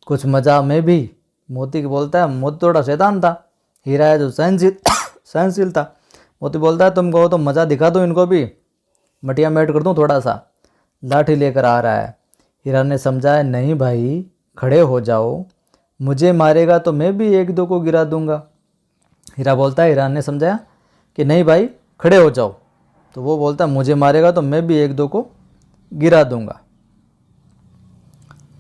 कुछ मजा में भी। मोती की बोलता है, मोती थोड़ा शैतान था, हीरा है जो सहनशील था। मोती बोलता है, तुम कहो तो मज़ा दिखा दूँ इनको भी, मटिया मेट कर दूँ थोड़ा सा। लाठी लेकर आ रहा है। हीरा ने समझाया, नहीं भाई खड़े हो जाओ, मुझे मारेगा तो मैं भी 1-2 को गिरा दूंगा। हीरा बोलता है, हीरा ने समझाया कि नहीं भाई खड़े हो जाओ, तो वो बोलता है, मुझे मारेगा तो मैं भी 1-2 को गिरा दूंगा।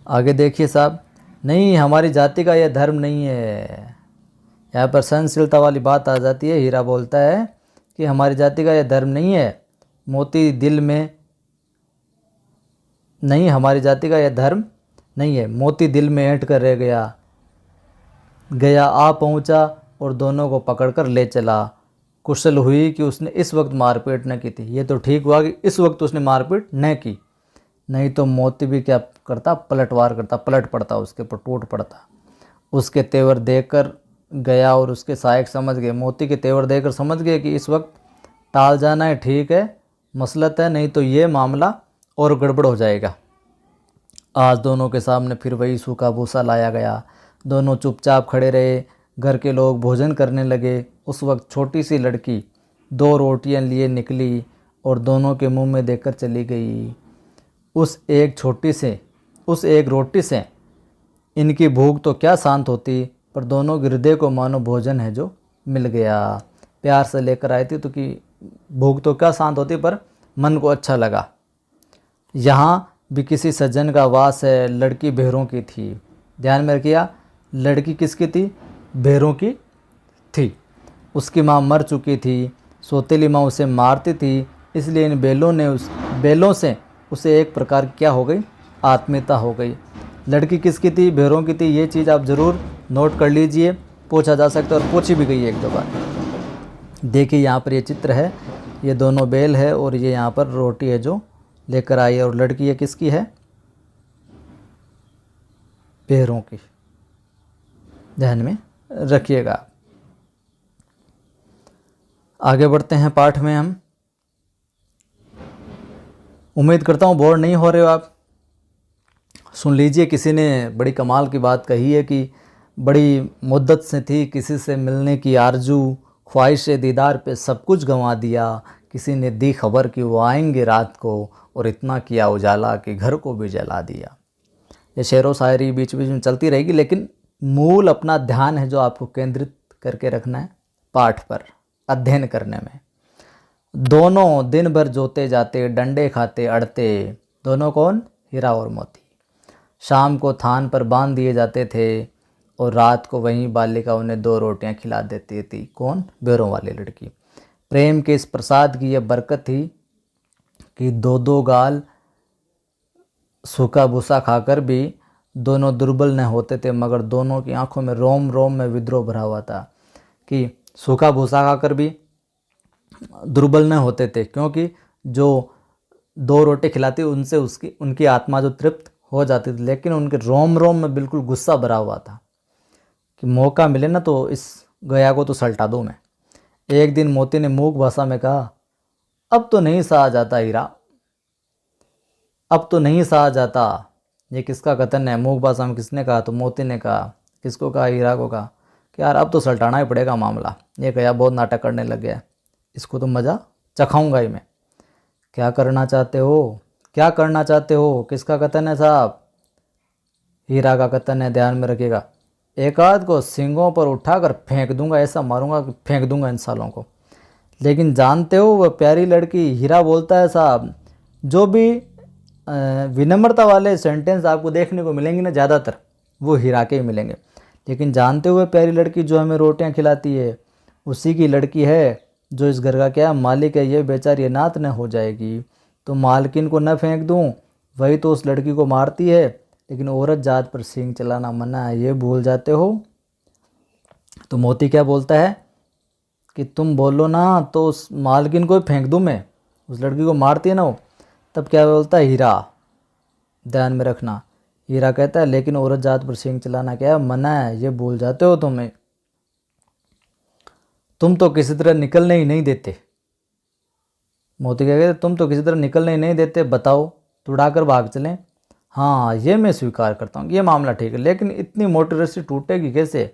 आगे देखिए साहब, नहीं हमारी जाति का यह धर्म नहीं है। यहाँ पर सहनशीलता वाली बात आ जाती है। हीरा बोलता है कि हमारी जाति का यह धर्म नहीं है। मोती दिल में, नहीं हमारी जाति का यह धर्म नहीं है। मोती दिल में ऐंठ कर रह गया। गया आ पहुँचा और दोनों को पकड़कर ले चला। कुशल हुई कि उसने इस वक्त मारपीट न की थी। ये तो ठीक हुआ कि इस वक्त उसने मारपीट न की, नहीं तो मोती भी क्या करता? पलटवार करता, पलट पड़ता, उसके ऊपर टूट पड़ता। उसके तेवर देखकर गया और उसके सहायक समझ गए, मोती के तेवर देखकर समझ गए कि इस वक्त टाल जाना है ठीक है, मसलत है, नहीं तो ये मामला और गड़बड़ हो जाएगा। आज दोनों के सामने फिर वही सूखा भूसा लाया गया। दोनों चुपचाप खड़े रहे। घर के लोग भोजन करने लगे। उस वक्त छोटी सी लड़की 2 रोटियां लिए निकली और दोनों के मुंह में देकर चली गई। उस एक रोटी से इनकी भूख तो क्या शांत होती, पर दोनों के हृदय को मानो भोजन है जो मिल गया। प्यार से लेकर आई थी तो कि भूख तो क्या शांत होती, पर मन को अच्छा लगा। यहाँ भी किसी सज्जन का वास है। लड़की भेड़ों की थी। ध्यान में रखिए, लड़की किसकी थी? भेड़ों की थी। उसकी माँ मर चुकी थी। सौतेली माँ उसे मारती थी, इसलिए इन बैलों से उसे एक प्रकार क्या हो गई? आत्मीयता हो गई। लड़की किसकी थी? भेड़ों की थी। ये चीज़ आप ज़रूर नोट कर लीजिए, पूछा जा सकता है और पूछी भी गई है 1-2 बार। देखिए यहाँ पर ये चित्र है, ये दोनों बैल है और ये यहाँ पर रोटी है जो लेकर आई है, और लड़की ये किसकी है? भेड़ों की। ध्यान में रखिएगा। आगे बढ़ते हैं पाठ में हम। उम्मीद करता हूँ बोर नहीं हो रहे हो आप। सुन लीजिए, किसी ने बड़ी कमाल की बात कही है कि बड़ी मुद्दत से थी किसी से मिलने की आरजू, ख्वाहिश दीदार पे सब कुछ गंवा दिया। किसी ने दी खबर कि वो आएंगे रात को, और इतना किया उजाला कि घर को भी जला दिया। ये शेरो शायरी बीच बीच में चलती रहेगी, लेकिन मूल अपना ध्यान है जो आपको केंद्रित करके रखना है पाठ पर, अध्ययन करने में। दोनों दिन भर जोते जाते, डंडे खाते अड़ते। दोनों कौन? हीरा और मोती। शाम को थान पर बांध दिए जाते थे और रात को वहीं बालिका उन्हें 2 रोटियां खिला देती थी। कौन? बैलों वाली लड़की। प्रेम के इस प्रसाद की यह बरकत थी कि 2-2 गाल सूखा भूसा खाकर भी दोनों दुर्बल न होते थे, मगर दोनों की आंखों में रोम रोम में विद्रोह भरा हुआ था कि सूखा भूसा खाकर भी दुर्बल न होते थे, क्योंकि जो 2 रोटी खिलाती उनसे उनकी आत्मा जो तृप्त हो जाती थी, लेकिन उनके रोम रोम में बिल्कुल गुस्सा भरा हुआ था कि मौका मिले ना तो इस गया को तो सल्टा दूँ मैं। एक दिन मोती ने मूक भाषा में कहा, अब तो नहीं सहा जाता हीरा, अब तो नहीं सहा जाता। ये किसका कथन है? मूक भाषा में किसने कहा? तो मोती ने कहा। किसको कहा? हीरा को कहा कि यार अब तो सल्टाना ही पड़ेगा मामला। ये कहा बहुत नाटक करने लग गया, इसको तो मज़ा चखाऊंगा ही मैं। क्या करना चाहते हो? क्या करना चाहते हो? किसका कथन है साहब? हीरा का कथन है। ध्यान में रखिएगा। एक आध को सींगों पर उठाकर फेंक दूंगा, ऐसा मारूंगा कि फेंक दूंगा इन सालों को। लेकिन जानते हो वह प्यारी लड़की, हीरा बोलता है साहब, जो भी विनम्रता वाले सेंटेंस आपको देखने को मिलेंगे ना, ज़्यादातर वो हीरा के ही मिलेंगे। लेकिन जानते हुए प्यारी लड़की जो हमें रोटियां खिलाती है उसी की लड़की है जो इस घर का क्या मालिक है। ये बेचारी अनाथ न हो जाएगी तो मालकिन को न फेंक दूं, वही तो उस लड़की को मारती है। लेकिन औरत जात पर सींग चलाना मना है, ये भूल जाते हो। तो मोती क्या बोलता है कि तुम बोलो ना तो उस मालकिन को फेंक दूं मैं, उस लड़की को मारती है ना वो। तब क्या बोलता है हीरा? ध्यान में रखना, हीरा कहता है लेकिन औरत जात पर सींग चलाना क्या है? मना है, ये भूल जाते हो तुम्हें। तुम तो किसी तरह निकलने ही नहीं देते। मोती क्या कहते? तुम तो किसी तरह निकलने ही नहीं देते, बताओ तुड़ाकर भाग चलें? हाँ ये मैं स्वीकार करता हूँ, ये मामला ठीक है, लेकिन इतनी मोटी रस्सी टूटेगी कैसे?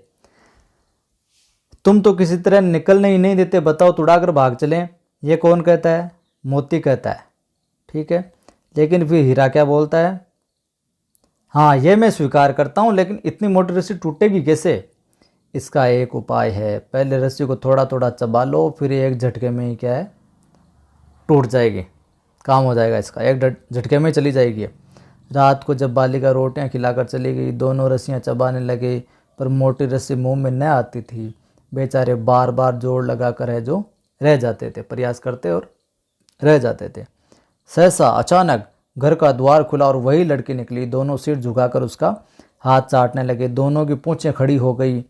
तुम तो किसी तरह निकलने ही नहीं देते, बताओ तुड़ाकर भाग चलें। ये कौन कहता है? मोती कहता है। ठीक है, लेकिन फिर हीरा क्या बोलता है? हाँ ये मैं स्वीकार करता हूँ, लेकिन इतनी मोटी रस्सी टूटेगी कैसे? इसका एक उपाय है, पहले रस्सी को थोड़ा थोड़ा चबा लो, फिर एक झटके में ही क्या है टूट जाएगी, काम हो जाएगा इसका, एक झटके में चली जाएगी। रात को जब बालिका रोटियां खिलाकर चली गई, दोनों रस्सियां चबाने लगे, पर मोटी रस्सी मुंह में न आती थी। बेचारे बार बार जोर लगा कर है जो रह जाते थे, प्रयास करते और रह जाते थे। सहसा अचानक घर का द्वार खुला और वही लड़की निकली। दोनों सिर झुकाकर उसका हाथ चाटने लगे। दोनों की पूंछें खड़ी हो गई।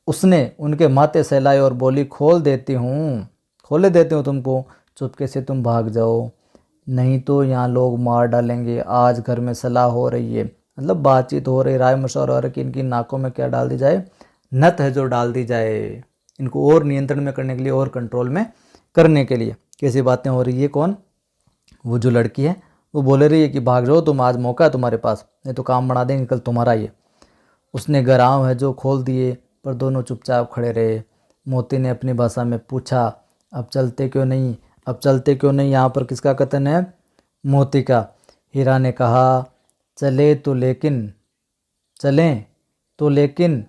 उसने उनके माथे सहलाए और बोली, खोले देती हूँ तुमको, चुपके से तुम भाग जाओ, नहीं तो यहाँ लोग मार डालेंगे। आज घर में सलाह हो रही है, मतलब बातचीत हो रही, राय मशवरा हो रहा है कि इनकी नाकों में क्या डाल दी जाए, नत है जो डाल दी जाए, इनको और नियंत्रण में करने के लिए, और कंट्रोल में करने के लिए। कैसी बातें हो रही है? कौन? वो जो लड़की है वो बोले रही है कि भाग जाओ तुम, आज मौका है तुम्हारे पास, नहीं तो काम बना देंगे कल तुम्हारा ही है। उसने गराव है जो खोल दिए, पर दोनों चुपचाप खड़े रहे। मोती ने अपनी भाषा में पूछा, अब चलते क्यों नहीं, अब चलते क्यों नहीं। यहाँ पर किसका कथन है? मोती का। हीरा ने कहा, चलें तो लेकिन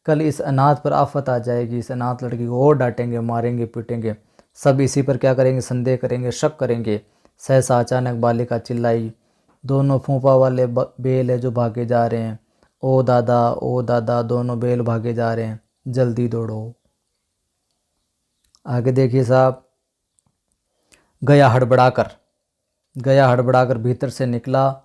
कल इस अनाथ पर आफत आ जाएगी, इस अनाथ लड़की को और डांटेंगे, मारेंगे, पीटेंगे, सब इसी पर क्या करेंगे? संदेह करेंगे, शक करेंगे। सहसा अचानक बालिका चिल्लाई, दोनों फूफा वाले बेल है जो भागे जा रहे हैं, ओ दादा, दोनों बेल भागे जा रहे हैं, जल्दी दौड़ो। आगे देखिए साहब, गया हड़बड़ाकर भीतर से निकला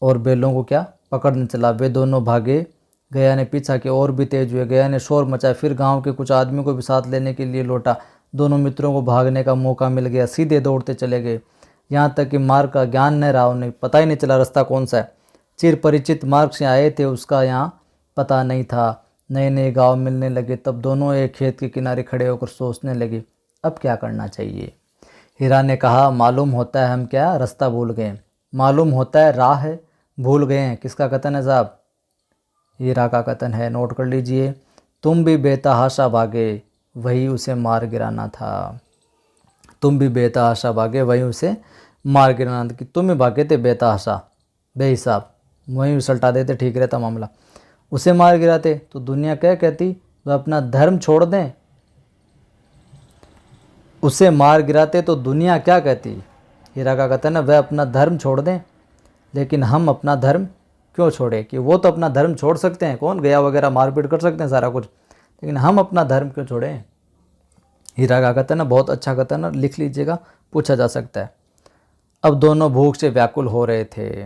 और बेलों को क्या पकड़ने चला। वे दोनों भागे, गया ने पीछा किया और भी तेज हुए। गया ने शोर मचाया, फिर गांव के कुछ आदमियों को भी साथ लेने के लिए लौटा। दोनों मित्रों को भागने का मौका मिल गया, सीधे दौड़ते चले गए। यहाँ तक कि मार्ग का ज्ञान न रहा, उन्हें पता ही नहीं चला रास्ता कौन सा है। चिर परिचित मार्ग से आए थे, उसका यहाँ पता नहीं था। नए नए गांव मिलने लगे, तब दोनों एक खेत के किनारे खड़े होकर सोचने लगे, अब क्या करना चाहिए। हीरा ने कहा, मालूम होता है हम क्या रास्ता भूल गए, मालूम होता है राह भूल गए हैं। किसका कथन है साहब? हीरा का कथन है, नोट कर लीजिए। तुम भी बेतहाशा भागे, वही उसे मार गिराना था। तुम भी बेतहाशा भागे, वही उसे मार गिराना था। कि तुम ही भागे थे बेतहाशा, बेहिसाब, वहीं उलटा देते, ठीक रहता मामला। उसे मार गिराते तो दुनिया क्या कहती? वह अपना धर्म छोड़ दें। उसे मार गिराते तो दुनिया क्या कहती? हीरा का कथन है, वह अपना धर्म छोड़ दें, लेकिन हम अपना धर्म क्यों छोड़े? कि वो तो अपना धर्म छोड़ सकते हैं, कौन गया वगैरह मारपीट कर सकते हैं सारा कुछ, लेकिन हम अपना धर्म क्यों छोड़ें? हीरा का कथन है, बहुत अच्छा कथन है, लिख लीजिएगा, पूछा जा सकता है। अब दोनों भूख से व्याकुल हो रहे थे,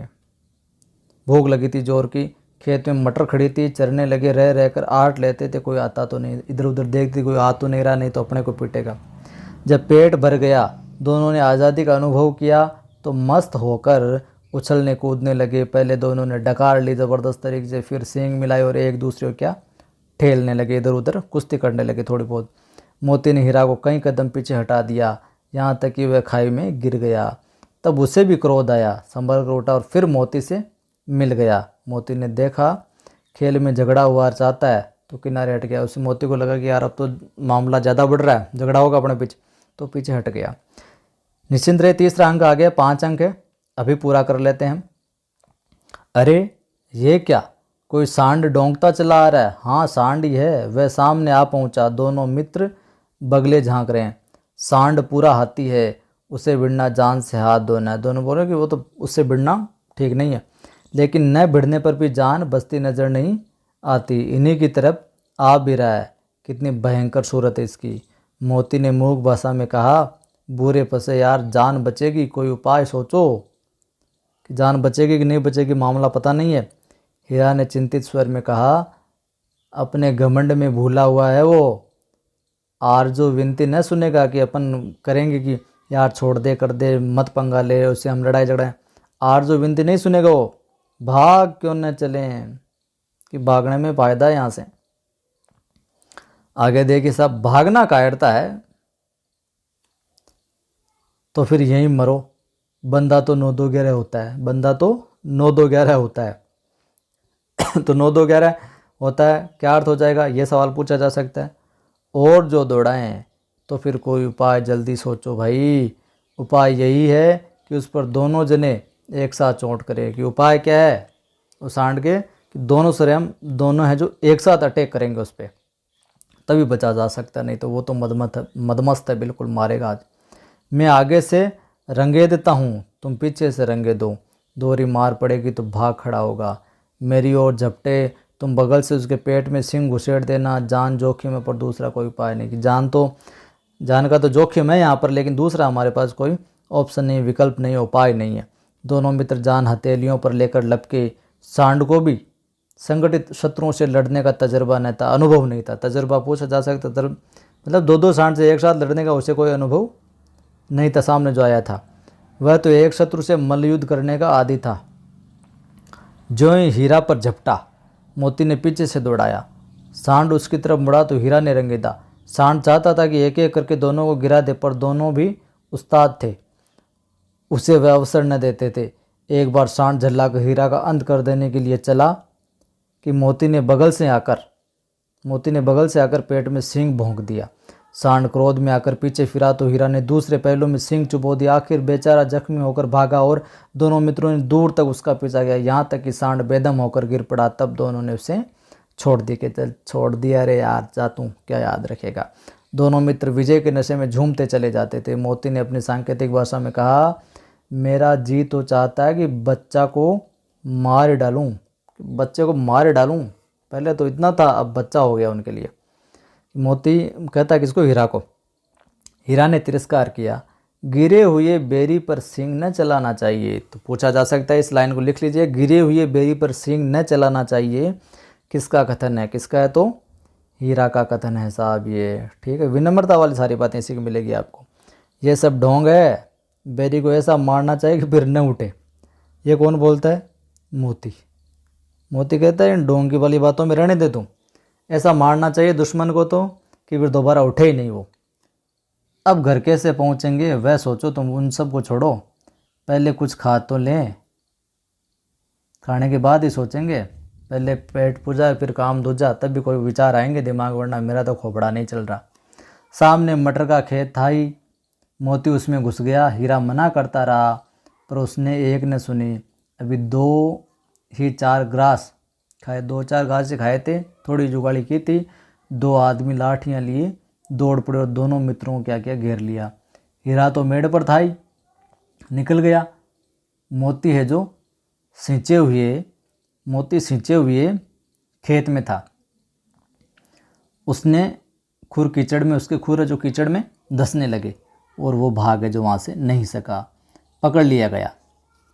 भूख लगी थी जोर की। खेत में मटर खड़ी थी, चरने लगे, रह रहकर आट लेते थे, कोई आता तो नहीं, इधर उधर देखते कोई आ तो नहीं रहा, नहीं तो अपने को पीटेगा। जब पेट भर गया, दोनों ने आज़ादी का अनुभव किया तो मस्त होकर उछलने कूदने लगे। पहले दोनों ने डकार ली ज़बरदस्त तरीके से, फिर सींग मिलाई और एक दूसरे को क्या ठेलने लगे, इधर उधर कुश्ती करने लगे थोड़ी बहुत। मोती ने हीरा को कई कदम पीछे हटा दिया, यहाँ तक कि वह खाई में गिर गया। तब उसे भी क्रोध आया, संभल कर उठा और फिर मोती से मिल गया। मोती ने देखा खेल में झगड़ा हुआ चाहता है तो किनारे हट गया। उसे मोती को लगा कि यार अब तो मामला ज़्यादा बढ़ रहा है, झगड़ा होगा अपने पीछे, तो पीछे हट गया। निश्चिंत रहे, तीसरा अंक आ गया, 5 अंक है, अभी पूरा कर लेते हैं। अरे ये क्या, कोई सांड डोंकता चला आ रहा है? हाँ सांड ही है, वह सामने आ पहुंचा। दोनों मित्र बगले झांक रहे हैं। सांड पूरा हाथी है, उसे भिड़ना जान से हाथ धोना है। दोनों बोल रहे कि वो तो उससे भिड़ना ठीक नहीं है, लेकिन न भिड़ने पर भी जान बचती नजर नहीं आती, इन्हीं की तरफ आ भी रहा है। कितनी भयंकर सूरत है इसकी। मोती ने मूक भाषा में कहा, बुरे फंसे यार, जान बचेगी, कोई उपाय सोचो कि जान बचेगी कि नहीं बचेगी, मामला पता नहीं है। हीरा ने चिंतित स्वर में कहा, अपने घमंड में भूला हुआ है वो। आरजू विनती न सुनेगा कि अपन करेंगे कि यार छोड़ दे, कर दे, मत पंगा ले, उससे हम लड़ाई झगड़ाएं। आरजू विनती नहीं सुनेगा वो। भाग क्यों न चले, कि भागने में फायदा है यहाँ से। आगे देखिए साहब, भागना कायरता है तो फिर यहीं मरो। बंदा तो 9-2-11 होता है, बंदा तो 9-2-11 होता है तो 9-2-11 होता है, क्या अर्थ हो जाएगा, ये सवाल पूछा जा सकता है। और जो दौड़ाएं तो फिर कोई उपाय जल्दी सोचो भाई। उपाय यही है कि उस पर दोनों जने एक साथ चोट करें। कि उपाय क्या है उस सांड के, कि दोनों सरे हम दोनों हैं जो एक साथ अटैक करेंगे उस पर, तभी बचा जा सकता है, नहीं तो वो तो मदमस्त है, बिल्कुल मारेगा आज। मैं आगे से रंगे देता हूँ, तुम पीछे से रंगे दो, दोहरी मार पड़ेगी तो भाग खड़ा होगा। मेरी ओर झपटे, तुम बगल से उसके पेट में सिंग घुसेड़ देना। जान जोखिम है पर दूसरा कोई उपाय नहीं। कि जान का तो जोखिम है यहाँ पर, लेकिन दूसरा हमारे पास कोई ऑप्शन नहीं, विकल्प नहीं, उपाय नहीं है। दोनों मित्र जान हथेलियों पर लेकर लपके। सांड को भी संगठित शत्रुओं से लड़ने का तजर्बा नहीं था, अनुभव नहीं था। तजर्बा पूछा जा सकता, मतलब 2-2 सांड से एक साथ लड़ने का उसे कोई अनुभव नहीं था। सामने जो आया था वह तो एक शत्रु से मल्लयुद्ध करने का आदी था। जो ही हीरा पर झपटा, मोती ने पीछे से दौड़ाया। सांड उसकी तरफ मुड़ा तो हीरा ने रंगेदा। सांड चाहता था कि एक एक करके दोनों को गिरा दे, पर दोनों भी उस्ताद थे। उसे वह अवसर न देते थे। एक बार सांड झल्ला कर हीरा का अंत कर देने के लिए चला कि मोती ने बगल से आकर पेट में सींग भोंक दिया। सांड क्रोध में आकर पीछे फिरा तो हीरा ने दूसरे पहलू में सींग चुबो दिया। आखिर बेचारा जख्मी होकर भागा और दोनों मित्रों ने दूर तक उसका पीछा किया, यहाँ तक कि सांड बेदम होकर गिर पड़ा। तब दोनों ने उसे छोड़ दी कि चल छोड़ दिया, अरे यार जा, तू क्या याद रखेगा। दोनों मित्र विजय के नशे में झूमते चले जाते थे। मोती ने अपनी सांकेतिक भाषा में कहा, मेरा जी तो चाहता है कि बच्चे को मार डालूं। पहले तो इतना था, अब बच्चा हो गया उनके लिए। मोती कहता किसको? हीरा को। हीरा ने तिरस्कार किया, गिरे हुए बेरी पर सींग न चलाना चाहिए। तो पूछा जा सकता है, इस लाइन को लिख लीजिए, गिरे हुए बेरी पर सींग न चलाना चाहिए। किसका कथन है? किसका है? तो हीरा का कथन है साहब ये। ठीक है, विनम्रता वाली सारी बातें इसी की मिलेगी आपको। ये सब ढोंग है, बेरी को ऐसा मारना चाहिए कि फिर न उठे। ये कौन बोलता है? मोती। मोती कहता है इन ढोंग की वाली बातों में रहने दे तू, ऐसा मारना चाहिए दुश्मन को तो कि फिर दोबारा उठे ही नहीं वो। अब घर कैसे पहुंचेंगे वह सोचो, तुम उन सब को छोड़ो, पहले कुछ खा तो लें, खाने के बाद ही सोचेंगे। पहले पेट पूजा फिर काम दूजा, तब भी कोई विचार आएंगे दिमाग, वरना मेरा तो खोपड़ा नहीं चल रहा। सामने मटर का खेत था ही, मोती उसमें घुस गया। हीरा मना करता रहा पर उसने एक न सुनी। अभी 2-4 घास ही खाए थे, थोड़ी जुगाड़ी की थी। 2 आदमी लाठियाँ लिए दौड़ पड़े और दोनों मित्रों को क्या किया? घेर लिया। हीरा तो मेड़ पर था ही, निकल गया। मोती सींचे हुए खेत में था। उसके खुर जो कीचड़ में धंसने लगे और वो भागे जो वहाँ से नहीं सका, पकड़ लिया गया।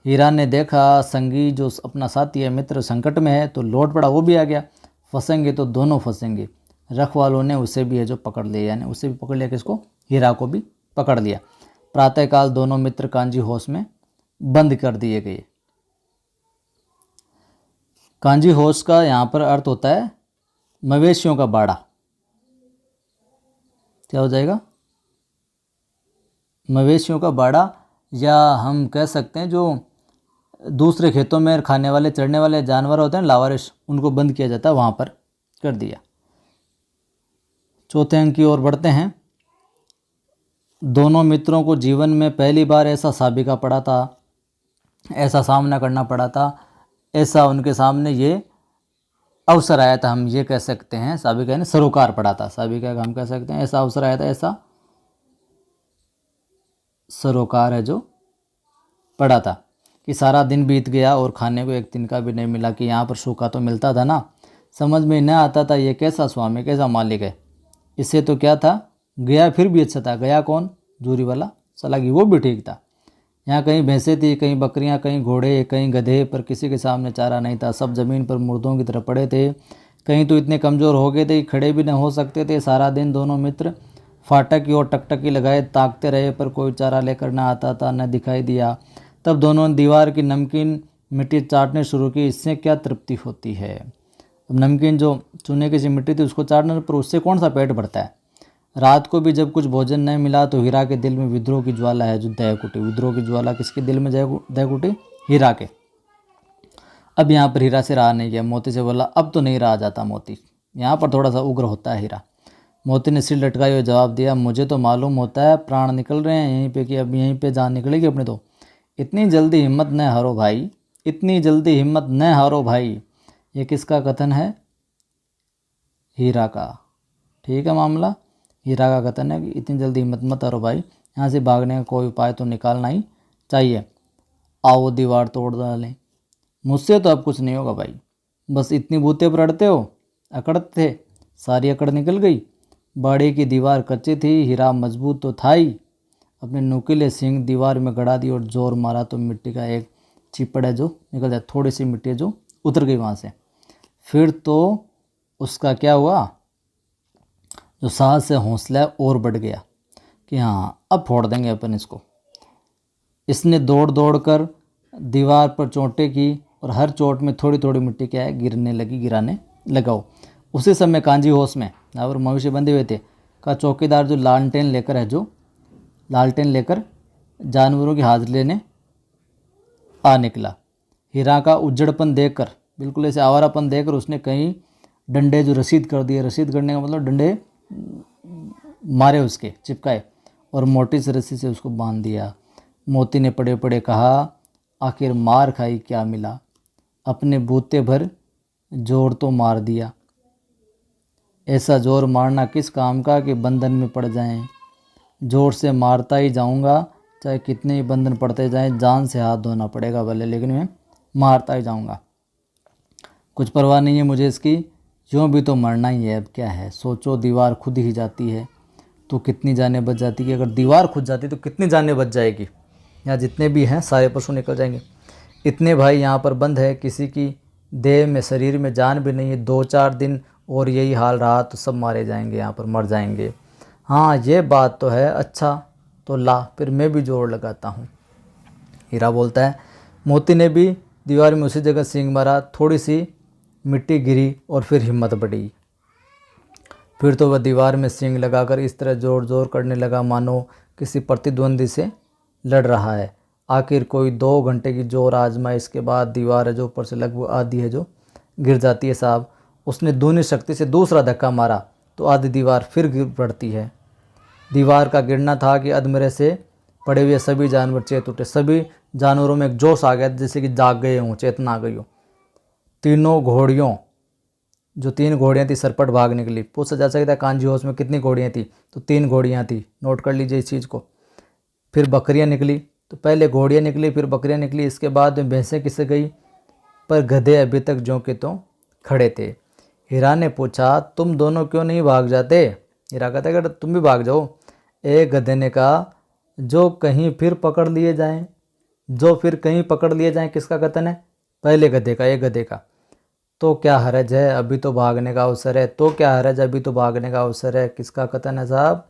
हीरा ने देखा संगी जो अपना साथी है, मित्र संकट में है, तो लौट पड़ा, वो भी आ गया। फंसेंगे तो दोनों फंसेंगे। रखवालों ने उसे भी है जो पकड़ लिया, यानी उसे भी पकड़ लिया, किसको? हीरा को भी पकड़ लिया। प्रातःकाल दोनों मित्र कांजी हाउस में बंद कर दिए गए। कांजी हाउस का यहाँ पर अर्थ होता है मवेशियों का बाड़ा। क्या हो जाएगा? मवेशियों का बाड़ा, या हम कह सकते हैं जो दूसरे खेतों में खाने वाले चढ़ने वाले जानवर होते हैं लावारिश, उनको बंद किया जाता है, वहाँ पर कर दिया। चौथे अंक की ओर बढ़ते हैं। दोनों मित्रों को जीवन में पहली बार ऐसा सामना करना पड़ा था, ऐसा उनके सामने ये अवसर आया था। हम ये कह सकते हैं साबिका ने सरोकार पड़ा था, साबिका का हम कह सकते हैं ऐसा अवसर आया था, ऐसा सरोकार है जो पड़ा था कि सारा दिन बीत गया और खाने को एक दिन का भी नहीं मिला। कि यहाँ पर सूखा तो मिलता था ना, समझ में न आता था ये कैसा स्वामी, कैसा मालिक है। इससे तो क्या था, गया फिर भी अच्छा था। गया कौन? जूरी वाला सलागी, वो भी ठीक था। यहाँ कहीं भैंसें थी, कहीं बकरियाँ, कहीं घोड़े, कहीं गधे, पर किसी के सामने चारा नहीं था। सब ज़मीन पर मुर्दों की तरह पड़े थे। कहीं तो इतने कमज़ोर हो गए थे कि खड़े भी न हो सकते थे। सारा दिन दोनों मित्र फाटक की ओर टकटकी लगाए ताकते रहे, पर कोई चारा लेकर ना आता था, न दिखाई दिया। तब दोनों ने दीवार की नमकीन मिट्टी चाटने शुरू की। इससे क्या तृप्ति होती है? अब नमकीन जो चूने की सी मिट्टी थी उसको चाटने पर उससे कौन सा पेट भरता है? रात को भी जब कुछ भोजन नहीं मिला तो हीरा के दिल में विद्रोह की ज्वाला है जो दहक उठी। विद्रोह की ज्वाला किसके दिल में दहक उठी? हीरा के। अब यहाँ पर हीरा से रहा नहीं गया। मोती से बोला, अब तो नहीं रहा जाता मोती। यहाँ पर थोड़ा सा उग्र होता है हीरा। मोती ने सिर लटकाए हुए जवाब दिया, मुझे तो मालूम होता है प्राण निकल रहे हैं यहीं पे, कि अब यहीं पे जान निकलेगी अपने। तो इतनी जल्दी हिम्मत न हारो भाई, इतनी जल्दी हिम्मत न हारो भाई। ये किसका कथन है? हीरा का। ठीक है, मामला हीरा का कथन है कि इतनी जल्दी हिम्मत मत हारो भाई, यहाँ से भागने का कोई उपाय तो निकालना ही चाहिए। आओ दीवार तोड़ डालें। मुझसे तो अब कुछ नहीं होगा भाई, बस इतनी बूते पर अड़ते हो। अकड़ते थे, सारी अकड़ निकल गई। बाड़े की दीवार कच्ची थी, हीरा मजबूत तो था ही। अपने नुकीले सींग दीवार में गड़ा दी और जोर मारा तो मिट्टी का एक चिपड़ है जो निकल जाए, थोड़ी सी मिट्टी है जो उतर गई वहाँ से। फिर तो उसका क्या हुआ, जो साहस से हौसला और बढ़ गया कि हाँ अब फोड़ देंगे अपन इसको। इसने दौड़ दौड़ कर दीवार पर चोटें की और हर चोट में थोड़ी थोड़ी मिट्टी क्या है गिराने लगाओ। उसी समय कांजी हाउस में और मवेशी बंधे हुए थे का चौकीदार जो लालटेन लेकर जानवरों की हाजिरी लेने आ निकला। हीरा का उज्जड़पन देखकर, बिल्कुल ऐसे आवारापन देखकर उसने कई डंडे जो रसीद कर दिए, रसीद करने का मतलब डंडे मारे, उसके चिपकाए और मोटी सी रस्सी से उसको बांध दिया। मोती ने पड़े पड़े कहा, आखिर मार खाई क्या मिला, अपने बूते भर जोर तो मार दिया। ऐसा जोर मारना किस काम का कि बंधन में पड़ जाएं। जोर से मारता ही जाऊंगा, चाहे कितने ही बंधन पड़ते जाएं, जान से हाथ धोना पड़ेगा भले, लेकिन मैं मारता ही जाऊंगा। कुछ परवाह नहीं है मुझे इसकी, यूँ भी तो मरना ही है, अब क्या है। सोचो दीवार खुद ही जाती है तो कितनी जानें बच जाती है। अगर दीवार खुद जाती तो कितनी जानें बच जाएगी। यहाँ जितने भी हैं सारे पशु निकल जाएंगे। इतने भाई यहाँ पर बंद है, किसी की देह में शरीर में जान भी नहीं है। 2-4 दिन और यही हाल रहा तो सब मारे जाएंगे, यहाँ पर मर जाएंगे। हाँ ये बात तो है, अच्छा तो ला फिर मैं भी जोर लगाता हूँ। हीरा बोलता है। मोती ने भी दीवार में उसी जगह सींग मारा, थोड़ी सी मिट्टी गिरी और फिर हिम्मत बढ़ी। फिर तो वह दीवार में सींग लगाकर इस तरह जोर जोर करने लगा मानो किसी प्रतिद्वंदी से लड़ रहा है। आखिर कोई 2 घंटे की जोर आजमाइश के बाद दीवार है जो ऊपर से लगभग आधी है जो गिर जाती है साहब। उसने दूनी शक्ति से दूसरा धक्का मारा तो आधी दीवार फिर गिर पड़ती है। दीवार का गिरना था कि अधमरे से पड़े हुए सभी जानवर चेत उठे। सभी जानवरों में एक जोश आ गया, जैसे कि जाग गए हों, चेतना आ गई हो। तीनों घोड़ियों, जो 3 घोड़ियाँ थी, सरपट भाग निकली। पूछा जा सकता है कांजी हाउस में कितनी घोड़ियाँ थी, तो 3 घोड़ियाँ थी, नोट कर लीजिए इस चीज़ को। फिर बकरियाँ निकली, तो पहले घोड़ियाँ निकली फिर बकरियाँ निकली, इसके बाद में भैंसें किसे गई, पर गधे अभी तक ज्यों के त्यों खड़े थे। हीरा ने पूछा, तुम दोनों क्यों नहीं भाग जाते। हीरा कहता है कि तुम भी भाग जाओ। एक गधे ने कहा, जो कहीं फिर पकड़ लिए जाएं। जो फिर कहीं पकड़ लिए जाएं किसका कथन है, पहले गधे का, एक गधे का। तो क्या हरज है, अभी तो भागने का अवसर है। तो क्या हरज, अभी तो भागने का अवसर है, किसका कथन है साहब,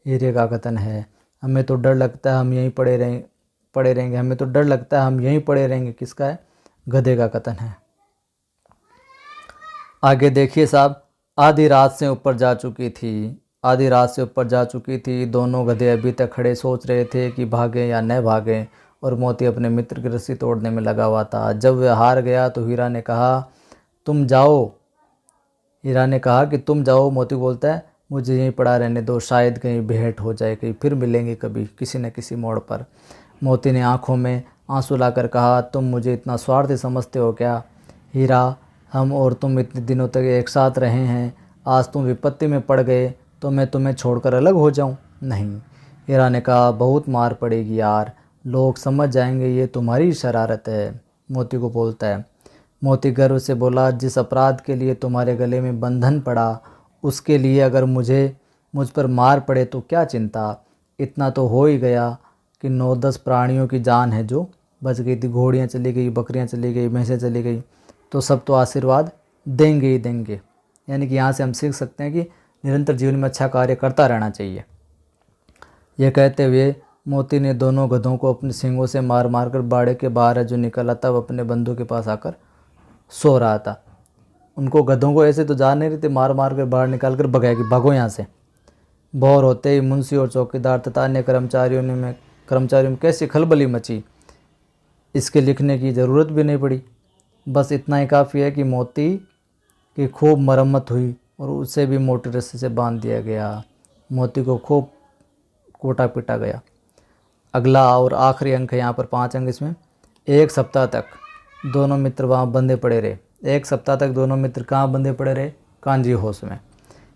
हीरे का कथन है। हमें तो डर लगता है हम यहीं पड़े रहेंगे, हमें तो डर लगता है हम यहीं पड़े रहेंगे, किसका है, गधे का कथन है। आगे देखिए साहब, आधी रात से ऊपर जा चुकी थी। दोनों गधे अभी तक खड़े सोच रहे थे कि भागें या न भागें, और मोती अपने मित्र की रस्सी तोड़ने में लगा हुआ था। जब वह हार गया तो हीरा ने कहा कि तुम जाओ। मोती बोलता है, मुझे यहीं पड़ा रहने दो, शायद कहीं भेंट हो जाए, कहीं फिर मिलेंगे कभी किसी न किसी मोड़ पर। मोती ने आंखों में आंसू लाकर कहा, तुम मुझे इतना स्वार्थी समझते हो क्या। हीरा, हम और तुम इतने दिनों तक एक साथ रहे हैं, आज तुम विपत्ति में पड़ गए तो मैं तुम्हें छोड़कर अलग हो जाऊं? नहीं। हीरा ने कहा, बहुत मार पड़ेगी यार, लोग समझ जाएंगे ये तुम्हारी शरारत है। मोती को बोलता है। मोती गर्व से बोला, जिस अपराध के लिए तुम्हारे गले में बंधन पड़ा, उसके लिए अगर मुझ पर मार पड़े तो क्या चिंता। इतना तो हो ही गया कि 9-10 प्राणियों की जान है जो बच गई थी। घोड़ियाँ चली गई, बकरियाँ चली गई, भैंसें चली गई, तो सब तो आशीर्वाद देंगे ही देंगे। यानी कि यहाँ से हम सीख सकते हैं कि निरंतर जीवन में अच्छा कार्य करता रहना चाहिए। यह कहते हुए मोती ने दोनों गधों को अपने सींगों से मार मार कर बाड़े के बाहर जो निकला तब अपने बंधु के पास आकर सो रहा था। उनको गधों को ऐसे तो जा नहीं रहे थे, मार मार कर बाहर निकाल कर भगाया कि भागो यहाँ से। भोर होते ही मुंशी और चौकीदार तथा अन्य कर्मचारियों में कैसी खलबली मची, इसके लिखने की ज़रूरत भी नहीं पड़ी। बस इतना ही काफ़ी है कि मोती की खूब मरम्मत हुई और उसे भी मोटी रस्सी से बांध दिया गया। मोती को खूब कोटा पीटा गया। अगला और आखिरी अंक है यहाँ पर 5 अंक इसमें। 1 सप्ताह तक दोनों मित्र वहाँ बंधे पड़े रहे। 1 सप्ताह तक दोनों मित्र कहाँ बंधे पड़े रहे, कांजी हाउस में।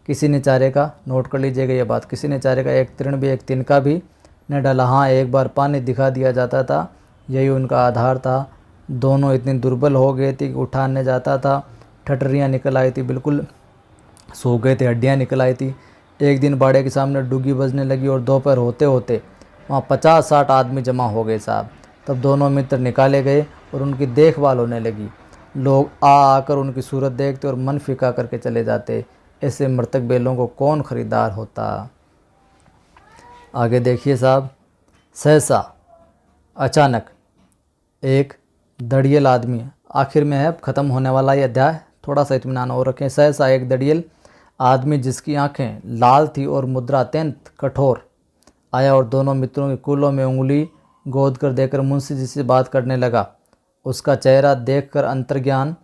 किसी ने चारे का, नोट कर लीजिएगा ये बात, किसी ने चारे का एक तृण भी, एक तिनका भी न डाला। हाँ, एक बार पानी दिखा दिया जाता था, यही उनका आधार था। दोनों इतनी दुर्बल हो गए थे कि उठाने जाता था, ठटरियाँ निकल आई थी, बिल्कुल सो गए थे, हड्डियाँ निकल आई थी। एक दिन बाड़े के सामने डुग्गी बजने लगी और दोपहर होते होते वहाँ 50-60 आदमी जमा हो गए साहब। तब दोनों मित्र निकाले गए और उनकी देखभाल होने लगी। लोग आकर उनकी सूरत देखते और मन फिका करके चले जाते। ऐसे मृतक बैलों को कौन खरीदार होता। आगे देखिए साहब, सहसा अचानक एक दड़ियल आदमी, आखिर में है, ख़त्म होने वाला ये अध्याय, थोड़ा सा इत्मीनान और रखें। सहसा एक दड़ियल आदमी जिसकी आंखें लाल थी और मुद्रा अत्यंत कठोर आया और दोनों मित्रों के कूलों में उंगली गोद कर देकर मुंशी जी से बात करने लगा। उसका चेहरा देखकर अंतर्ज्ञान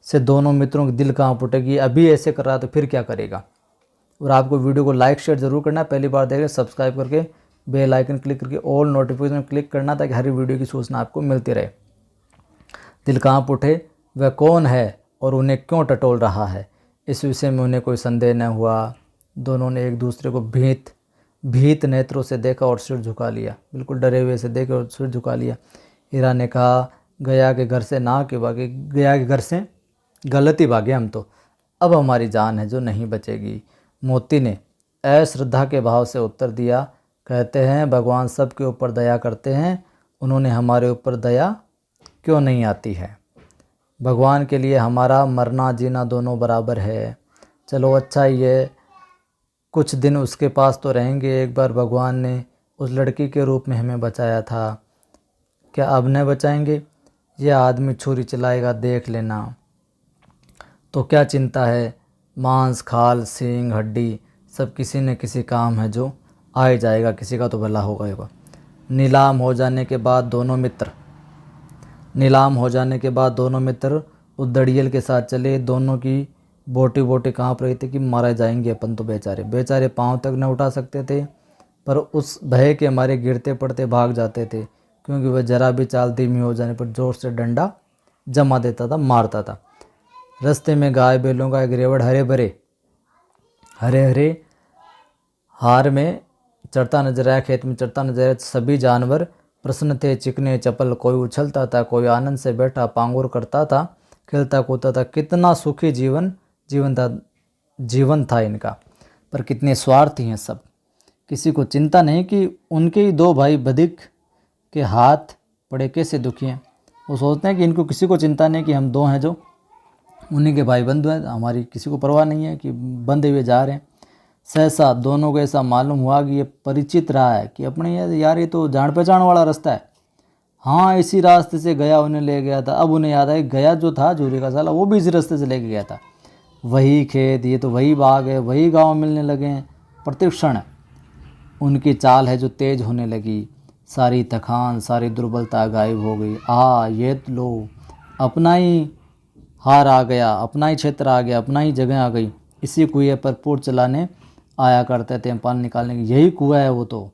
से दोनों मित्रों के दिल कांप उठे कि अभी ऐसे कर रहा तो फिर क्या करेगा। और आपको वीडियो को लाइक शेयर ज़रूर करना है, पहली बार देख रहे सब्सक्राइब करके बेल आइकन क्लिक करके ऑल नोटिफिकेशन क्लिक करना ताकि हर वीडियो की सूचना आपको मिलती रहे। दिल कांप उठे, वह कौन है और उन्हें क्यों टटोल रहा है, इस विषय में उन्हें कोई संदेह न हुआ। दोनों ने एक दूसरे को भीत नेत्रों से देखा और सिर झुका लिया, बिल्कुल डरे हुए से देखे और सिर झुका लिया। हीरा ने कहा, गया के घर से ना के भागे, गया के घर से गलती भागे हम तो, अब हमारी जान है जो नहीं बचेगी। मोती ने अश्रद्धा के भाव से उत्तर दिया, कहते हैं भगवान सबके ऊपर दया करते हैं, उन्होंने हमारे ऊपर दया क्यों नहीं आती है। भगवान के लिए हमारा मरना जीना दोनों बराबर है। चलो अच्छा ही है, कुछ दिन उसके पास तो रहेंगे। एक बार भगवान ने उस लड़की के रूप में हमें बचाया था, क्या अब न बचाएंगे। यह आदमी छुरी चलाएगा, देख लेना। तो क्या चिंता है, मांस खाल सींग हड्डी सब किसी न किसी काम है जो आ ही जाएगा, किसी का तो भला होगा। नीलाम हो जाने के बाद दोनों मित्र उस दड़ियल के साथ चले। दोनों की बोटी कांप रही थी कि मारे जाएंगे अपन तो। बेचारे पांव तक न उठा सकते थे, पर उस भय के मारे गिरते पड़ते भाग जाते थे, क्योंकि वह जरा भी चाल धीमी हो जाने पर जोर से डंडा जमा देता था, मारता था। रास्ते में गाय बैलों का एक रेवड़ हरे हरे हार में चढ़ता नजर आया, खेत में चढ़ता नजर आया। सभी जानवर प्रसन्न थे, चिकने चपल, कोई उछलता था, कोई आनंद से बैठा पांगुर करता था, खेलता कूदता था। कितना सुखी जीवन था इनका, पर कितने स्वार्थी हैं सब। किसी को चिंता नहीं कि उनके ही दो भाई बधिक के हाथ पड़े कैसे दुखी हैं। वो सोचते हैं कि इनको किसी को चिंता नहीं कि हम दो हैं जो उन्हीं के भाई बंधु हैं, हमारी किसी को परवाह नहीं है कि बंधे हुए जा रहे हैं। सहसा दोनों को ऐसा मालूम हुआ कि ये परिचित रहा है, कि अपने यार ये तो जान पहचान वाला रास्ता है। हाँ, इसी रास्ते से गया उन्हें ले गया था। अब उन्हें याद आया, गया जो था झूरी का साला वो भी इसी रास्ते से लेके गया था। वही खेत, ये तो वही बाग है, वही गाँव मिलने लगे हैं। प्रतिक्षण उनकी चाल है जो तेज होने लगी, सारी थकान सारी दुर्बलता गायब हो गई। ये तो लो अपना ही हार आ गया, अपना ही क्षेत्र आ गया, अपना ही जगह आ गई। इसी कुएं पर पूर चलाने आया करते थे, पानी निकालने की, यही कुआं है वो तो।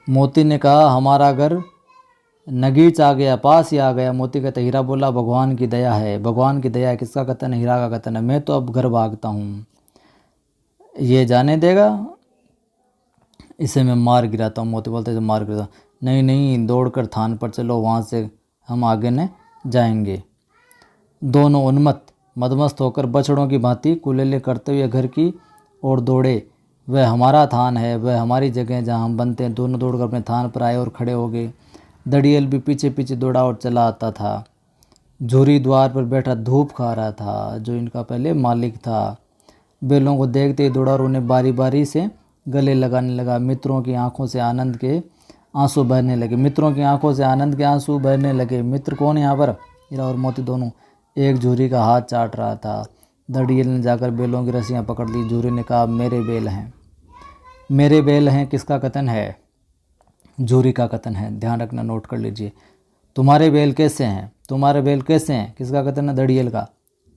मोती ने कहा, हमारा घर नगीच आ गया, पास ही आ गया। मोती कहते, हीरा बोला, भगवान की दया है। भगवान की दया है, किसका कथन है? हीरा का कथन है। मैं तो अब घर भागता हूँ, ये जाने देगा, इसे मैं मार गिराता हूँ। मोती बोलते मार गिराता, नहीं दौड़कर थान पर चलो, वहाँ से हम आगे न जाएंगे। दोनों मदमस्त होकर बछड़ों की भांति कुलेले करते हुए घर की ओर दौड़े। वह हमारा थान है, वह हमारी जगह जहाँ हम बनते हैं। दोनों दौड़कर अपने थान पर आए और खड़े हो गए। दड़ियल भी पीछे पीछे दौड़ा और चला आता था। झूरी द्वार पर बैठा धूप खा रहा था, जो इनका पहले मालिक था। बैलों को देखते ही दौड़ा और उन्हें बारी बारी से गले लगाने लगा। मित्रों की आंखों से आनंद के आंसू बहने लगे। मित्र कौन यहाँ पर? हीरा और मोती दोनों। एक झूरी का हाथ चाट रहा था। दड़ियल ने जाकर बैलों की रस्सियाँ पकड़ ली। झूरी ने कहा, मेरे बैल हैं। किसका कथन है? झूरी का कथन है, ध्यान रखना, नोट कर लीजिए। तुम्हारे बैल कैसे हैं? किसका कथन है? दड़ियल का।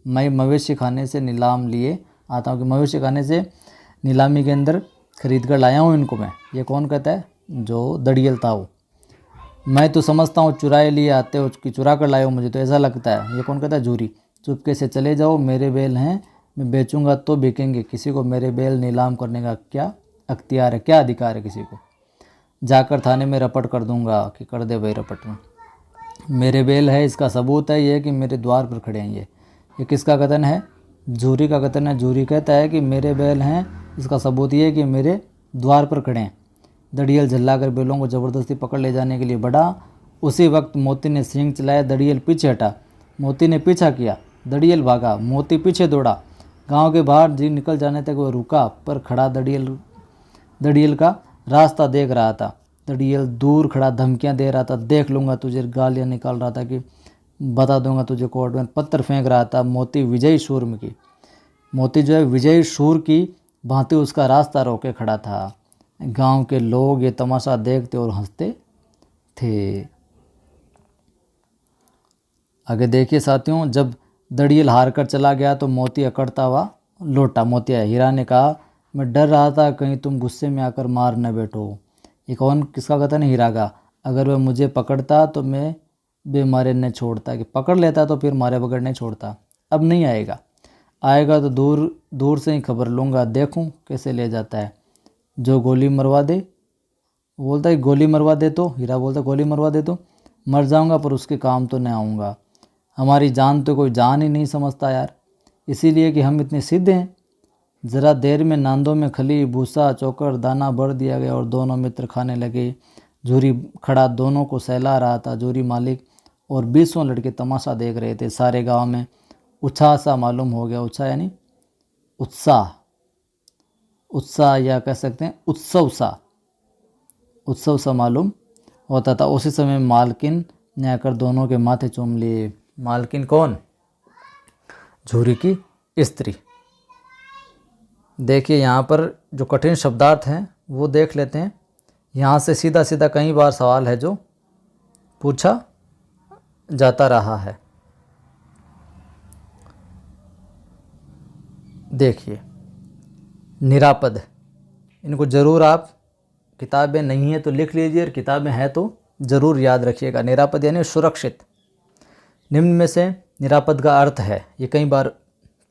मैं मवेशी खाने से नीलाम लिए आता हूँ, कि मवेशी खाने से नीलामी के अंदर खरीद कर लाया हूँ इनको मैं। ये कौन कहता है? जो दड़ियल था वो। मैं तो समझता हूँ चुराए लिए आते हो, कि चुरा कर लाए हो, मुझे तो ऐसा लगता है। ये कौन कहता है? झूरी। चुपके से चले जाओ, मेरे बैल हैं, मैं बेचूंगा तो बिकेंगे। किसी को मेरे बैल नीलाम करने का क्या अख्तियार है, क्या अधिकार है किसी को? जाकर थाने में रपट कर दूंगा, कि कर दे भाई रपट में। मेरे बैल है, इसका सबूत है ये कि मेरे द्वार पर खड़े हैं। ये किसका कथन है? झूरी का कथन है। झूरी कहता है कि मेरे बैल हैं, इसका सबूत ये है कि मेरे द्वार पर खड़े हैं। दड़ियल झल्लाकर बैलों को ज़बरदस्ती पकड़ ले जाने के लिए बढ़ा। उसी वक्त मोती ने सींग चलाया, दड़ियल पीछे हटा। मोती ने पीछा किया, दड़ियल भागा, मोती पीछे दौड़ा। गांव के बाहर जी निकल जाने तक वह रुका, पर खड़ा दड़ियल का रास्ता देख रहा था। दड़ियल दूर खड़ा धमकियां दे रहा था, देख लूँगा तुझे, गालियाँ निकाल रहा था कि बता दूंगा तुझे कोर्ट में, पत्थर फेंक रहा था। मोती जो है विजयी शूर की भांति उसका रास्ता रोके खड़ा था। गांव के लोग ये तमाशा देखते और हंसते थे। आगे देखिए साथियों, जब दड़ियल हार कर चला गया तो मोती अकड़ता हुआ लौटा। मोतिया हीरा ने कहा, मैं डर रहा था कहीं तुम गुस्से में आकर मार न बैठो। ये कौन, किसका कथन है? हीरा का। अगर वह मुझे पकड़ता तो मैं बेमारे न छोड़ता, कि पकड़ लेता तो फिर मारे बगैर नहीं छोड़ता। अब नहीं आएगा, आएगा तो दूर दूर से ही खबर लूँगा, देखूँ कैसे ले जाता है। जो गोली मरवा दे, बोलता है गोली मरवा दे तो, हीरा बोलता गोली मरवा दे तो मर जाऊँगा पर उसके काम तो नहीं आऊँगा। हमारी जान तो कोई जान ही नहीं समझता यार, इसीलिए कि हम इतने सिद्ध हैं। ज़रा देर में नांदों में खली, भूसा, चोकर, दाना भर दिया गया और दोनों मित्र खाने लगे। झूरी खड़ा दोनों को सहला रहा था। झूरी मालिक और 20 लड़के तमाशा देख रहे थे। सारे गांव में उत्साह सा मालूम हो गया। उत्साह यानी उत्साह, उत्साह या कह सकते हैं उत्सव सा मालूम होता था। उसी समय मालकिन ने आकर दोनों के माथे चूम लिए। मालकिन कौन? झूरी की स्त्री। देखिए यहाँ पर जो कठिन शब्दार्थ हैं वो देख लेते हैं। यहाँ से सीधा सीधा कई बार सवाल है जो पूछा जाता रहा है। देखिए, निरापद, इनको ज़रूर आप, किताबें नहीं है तो लिख लीजिए और किताबें हैं तो ज़रूर याद रखिएगा। निरापद यानी सुरक्षित। निम्न में से निरापद का अर्थ है, ये कई बार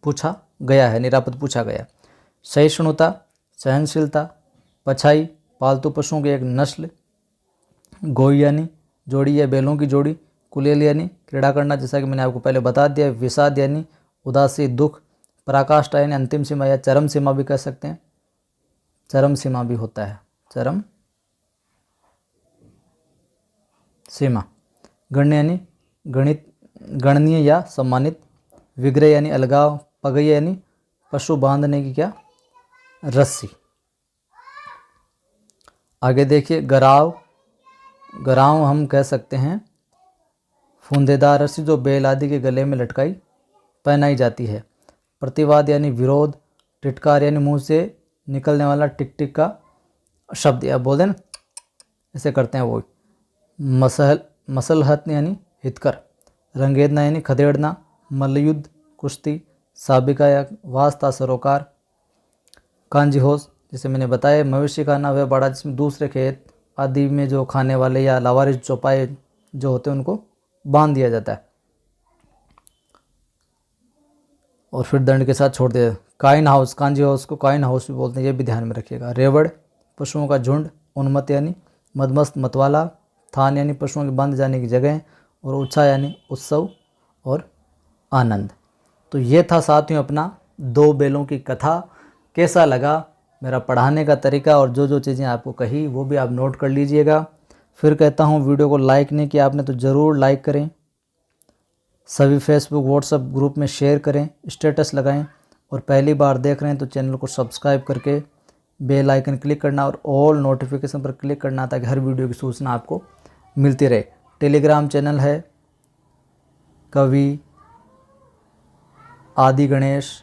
पूछा गया है, निरापद पूछा गया। सहिष्णुता, सहनशीलता, पछाई, पालतू पशुओं की एक नस्ल, गोई यानी जोड़ी या बैलों की जोड़ी, कुलेल यानी क्रीड़ा करना, जैसा कि मैंने आपको पहले बता दिया। विषाद यानी उदासी, दुख। पराकाष्ठा यानी अंतिम सीमा या चरम सीमा भी कह सकते हैं, चरम सीमा भी होता है, चरम सीमा। गण्य यानी गणित, गणनीय या सम्मानित। विग्रह यानी अलगाव। पगैया यानी पशु बांधने की क्या, रस्सी। आगे देखिए, गराव, गराव हम कह सकते हैं फूंदेदार रस्सी जो बैल आदि के गले में लटकाई पहनाई जाती है। प्रतिवाद यानी विरोध। टिटकार यानी मुंह से निकलने वाला टिक टिक का शब्द, या बोल दें ऐसे करते हैं वो। मसलहत यानी हितकर। रंगेदना यानी खदेड़ना। मल्लयुद्ध, कुश्ती। साबिका या वास्ता, सरोकार। कांजी होश, जैसे मैंने बताया, मवेशी खाना वह बाड़ा जिसमें दूसरे खेत आदि में जो खाने वाले या लावारिस चौपाए जो होते हैं उनको बांध दिया जाता है और फिर दंड के साथ छोड़ दिया। काइन हाउस, कांजी हाउस को काइन हाउस भी बोलते हैं, ये भी ध्यान में रखिएगा। रेवड़, पशुओं का झुंड। उन्मत्त यानी मदमस्त, मतवाला। थान यानी पशुओं के बांध जाने की जगह। और उत्साह यानी उत्सव और आनंद। तो ये था साथियों अपना 2 बैलों की कथा। कैसा लगा मेरा पढ़ाने का तरीका और जो जो चीज़ें आपको कही वो भी आप नोट कर लीजिएगा। फिर कहता हूँ, वीडियो को लाइक नहीं किया आपने तो ज़रूर लाइक करें। सभी फेसबुक व्हाट्सएप ग्रुप में शेयर करें, स्टेटस लगाएं। और पहली बार देख रहे हैं तो चैनल को सब्सक्राइब करके बेल आइकन क्लिक करना और ऑल नोटिफिकेशन पर क्लिक करना ताकि हर वीडियो की सूचना आपको मिलती रहे। टेलीग्राम चैनल है कवि आदि गणेश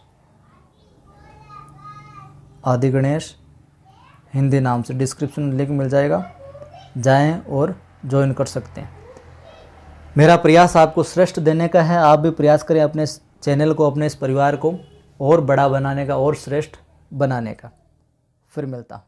हिंदी नाम से, डिस्क्रिप्शन में लिंक मिल जाएगा, जाएं और ज्वाइन कर सकते हैं। मेरा प्रयास आपको श्रेष्ठ देने का है, आप भी प्रयास करें अपने चैनल को, अपने इस परिवार को और बड़ा बनाने का और श्रेष्ठ बनाने का। फिर मिलता हूँ।